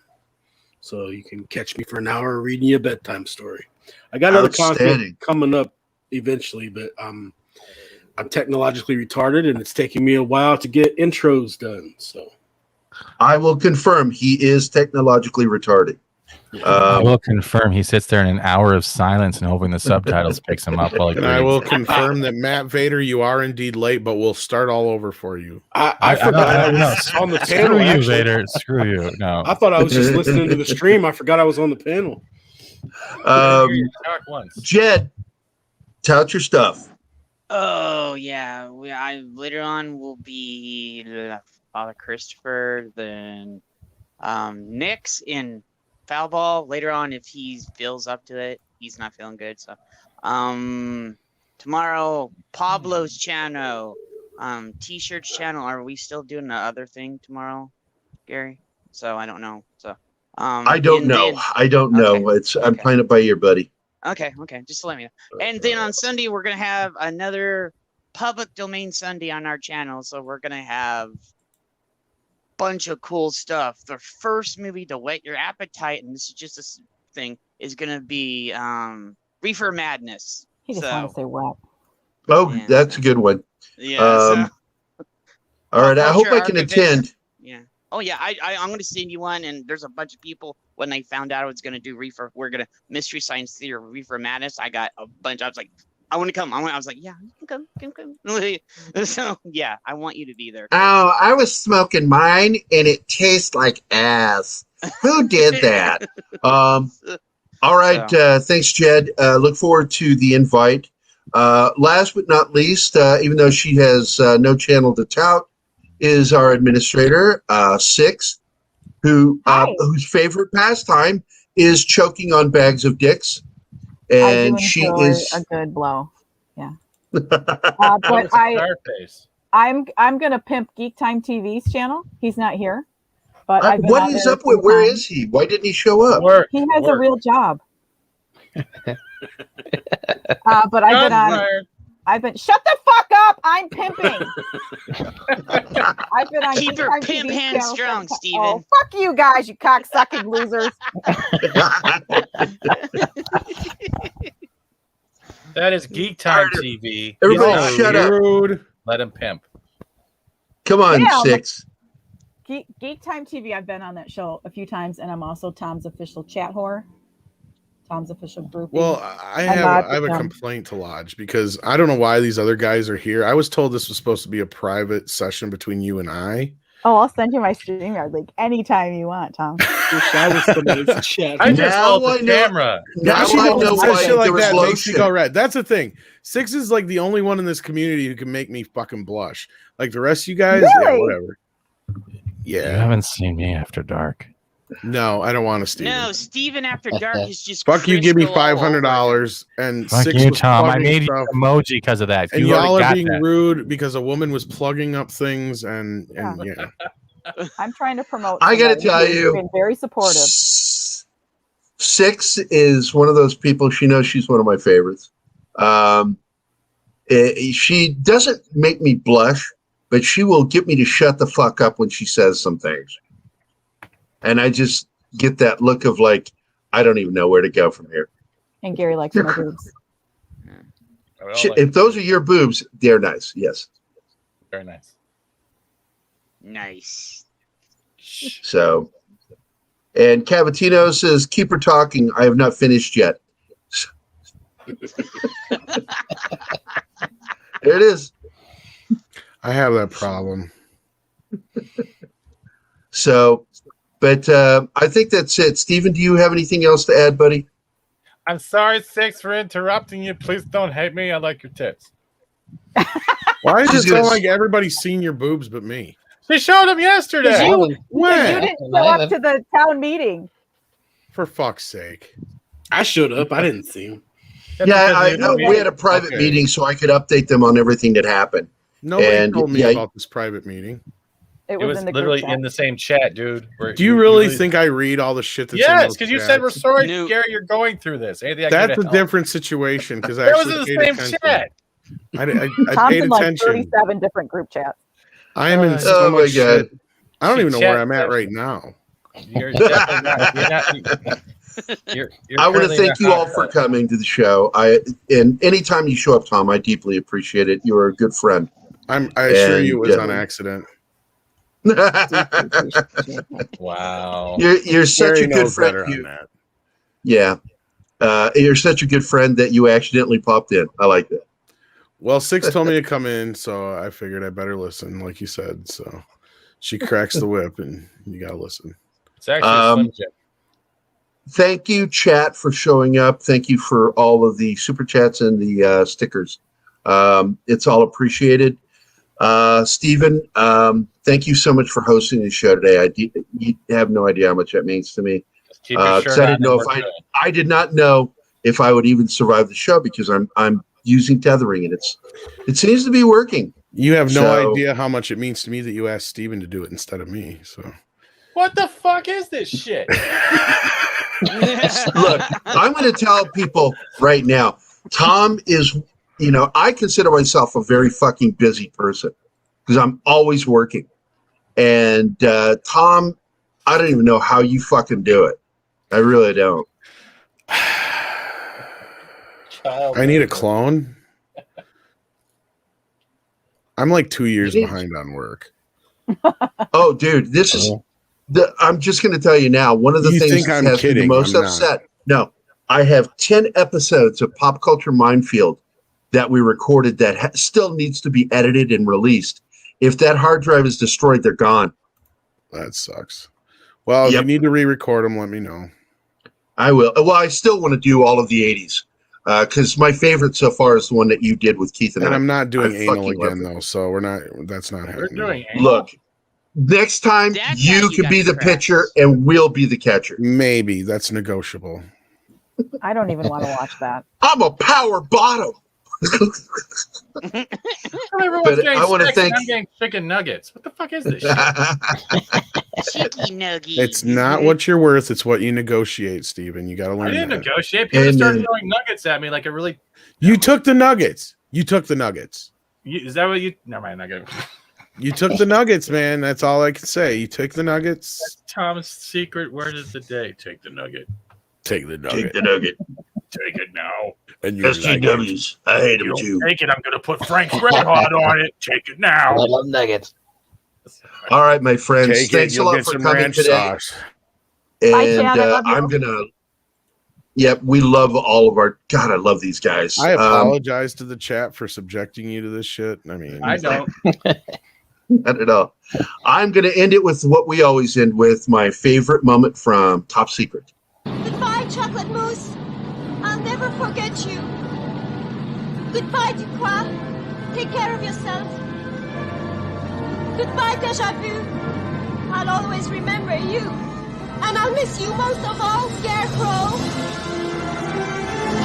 So you can catch me for an hour reading you a bedtime story. I got other content coming up eventually, but I'm technologically retarded, and it's taking me a while to get intros done. So I will confirm he is technologically retarded. I will confirm he sits there in an hour of silence and hoping the subtitles picks him up. And I will confirm that Matt Vader, you are indeed late, but we'll start all over for you. I forgot I was on the panel. Screw you, actually. Vader. Screw you. No, I thought I was just listening to the stream. I forgot I was on the panel. Jed, tout your stuff. Oh yeah, later on will be Father Christopher, then Nick's in Foul Ball. Later on, if he feels up to it, he's not feeling good. So tomorrow, Pablo's channel, T-shirts channel. Are we still doing the other thing tomorrow, Gary? So I don't know. So I don't know. I'm playing it by ear, buddy. Okay, just to let me know. And then on Sunday, we're going to have another public domain Sunday on our channel. So we're going to have a bunch of cool stuff. The first movie to whet your appetite, and this is just a thing, is going to be Reefer Madness. He just wants to say what? Oh, yeah. That's a good one. Yeah. All right, I hope I can attend. Yeah. Oh yeah, I'm going to send you one, and there's a bunch of people when they found out I was going to do Reefer. We're going to Mystery Science Theater Reefer Madness. I got a bunch. I was like, I want to come. I was like, yeah, you can come. So yeah, I want you to be there. Oh, I was smoking mine, and it tastes like ass. Who did that? All right, thanks, Jed. Look forward to the invite. Last but not least, even though she has no channel to tout, is our administrator, Six, whose favorite pastime is choking on bags of dicks, and she is a good blow. Yeah, but I'm gonna pimp Geek Time TV's channel. He's not here, but what is up with? Where is he? Why didn't he show up? He has a real job. But I've been shut the fuck up. I'm pimping. I've been on Keep your Geek Time pimp TV hand channel strong, for- Steven. Oh, fuck you guys, you cocksucking losers. That is Geek Time TV. Everybody Not shut up. Rude. Let him pimp. Come on, Yeah, Six. Geek Time TV, I've been on that show a few times, and I'm also Tom's official chat whore. Tom's official groupie. Well, I have a complaint to lodge because I don't know why these other guys are here. I was told this was supposed to be a private session between you and I. Oh, I'll send you my StreamYard link anytime you want, Tom. I was somebody's chat. I just Now hold I the know- camera. Now She I knows know that why shit like there was that makes me lotion. go red. That's the thing. Six is like the only one in this community who can make me fucking blush. Like the rest of you guys, yeah, Really? whatever. You Yeah. haven't seen me after dark. No, I don't want to, Steven. No, Steven After Dark is just Fuck you, give me crystal all over $500 and Fuck Six you, was Tom. I plugging made you stuff. an emoji because of that. And You y'all already are got being that. rude because a woman was plugging up things and yeah. I'm trying to promote. I gotta somebody tell who's you, been very supportive. Six is one of those people. She knows she's one of my favorites. She doesn't make me blush, but she will get me to shut the fuck up when she says some things. And I just get that look of like, I don't even know where to go from here. And Gary likes my boobs. If those are your boobs, they're nice. Yes. Very nice. Nice. So, and Cavatino says, keep her talking. I have not finished yet. There it is. I have that problem. So, but I think that's it. Steven, do you have anything else to add, buddy? I'm sorry, Six, for interrupting you. Please don't hate me. I like your tits. Why does She's it gonna sound s- like everybody's seen your boobs but me? She showed them yesterday. You When? didn't show up to the town meeting. For fuck's sake. I showed up. I didn't see him. Yeah, we had a private Okay. meeting, so I could update them on everything that happened. Nobody And, told me yeah, about this private meeting. It It was was in the literally group chat. in the same chat, dude. Do you really think I read all the shit that's in Yes, those because you said we're chats? sorry, No. Gary. You're going through this. Anything I can do That's to a help? different situation because I That was actually in the paid same attention. chat. I Tom's paid in like attention. 37 different group chats. I am in Oh so my much God. shit. I don't She even know where chat I'm at session. right now. You're definitely not. You're I want to currently in thank a you all hot for tub. coming to the show. And anytime you show up, Tom, I deeply appreciate it. You're a good friend. I assure you it was And, on accident. Wow. You're such Gary a good knows friend. better on You, that. yeah, you're such a good friend that you accidentally popped in. I like that. Well, Six told me to come in, so I figured I better listen, like you said. So she cracks the whip, and you gotta listen. It's actually a Slim Jim. Thank you, chat, for showing up. Thank you for all of the super chats and the stickers. It's all appreciated. Stephen, thank you so much for hosting the show today. You have no idea how much that means to me. Just keep your 'Cause shirt I on didn't know and if we're good. I did not know if I would even survive the show because I'm using tethering and it seems to be working. You have no So- idea how much it means to me that you asked Steven to do it instead of me. So What the fuck is this shit? Look, I'm going to tell people right now, Tom is, I consider myself a very fucking busy person because I'm always working. And Tom, I don't even know how you fucking do it. I really don't. I need a clone. I'm like 2 years You need- behind on work. Oh, dude, this is I'm just going to tell you now. One of the You things think that I'm has me the kidding, most I'm not. upset. No, I have 10 episodes of Pop Culture Minefield that we recorded that still needs to be edited and released. If that hard drive is destroyed, they're gone. That sucks. Well, if Yep. you need to re-record them, let me know. I will. Well, I still want to do all of the 80s because my favorite so far is the one that you did with Keith and And I. I'm not doing I anal fucking love again it. though, so that's not We're happening. doing anal? Look, next time That's how you you can got be the cracks. pitcher and we'll be the catcher. Maybe that's negotiable. I don't even want to watch that. I'm a power bottom. Everyone's But getting I wanna sex and thank- I'm getting chicken nuggets. What the fuck is this shit? Chicky nuggies. It's not what you're worth; it's what you negotiate, Steven. You got to I learn didn't that. negotiate. People And started then- throwing nuggets at me like a really. You took the nuggets. You took the nuggets. Is that what you? Never mind. I got. You took the nuggets, man. That's all I can say. You took the nuggets. That's Tom's secret word of the day. Take the nugget. Take the nugget. Take the nugget. Take it now. And you SGWs. I hate them You too. don't take it. I'm going to put Frank's Red Hot on it. Take it now. I love nuggets. All right, my friends. Take Thanks it, a you'll lot get for some coming ranch today. sauce. Bye, And Chad, I love you. I'm gonna. Yep, we love all of our. God, I love these guys. I apologize to the chat for subjecting you to this shit. I mean, I don't. Not at all. I'm gonna end it with what we always end with: my favorite moment from Top Secret. Goodbye, chocolate mousse. I'll never forget you. Goodbye, Ducroix. Take care of yourself. Goodbye, Deja Vu. I'll always remember you. And I'll miss you most of all, Scarecrow.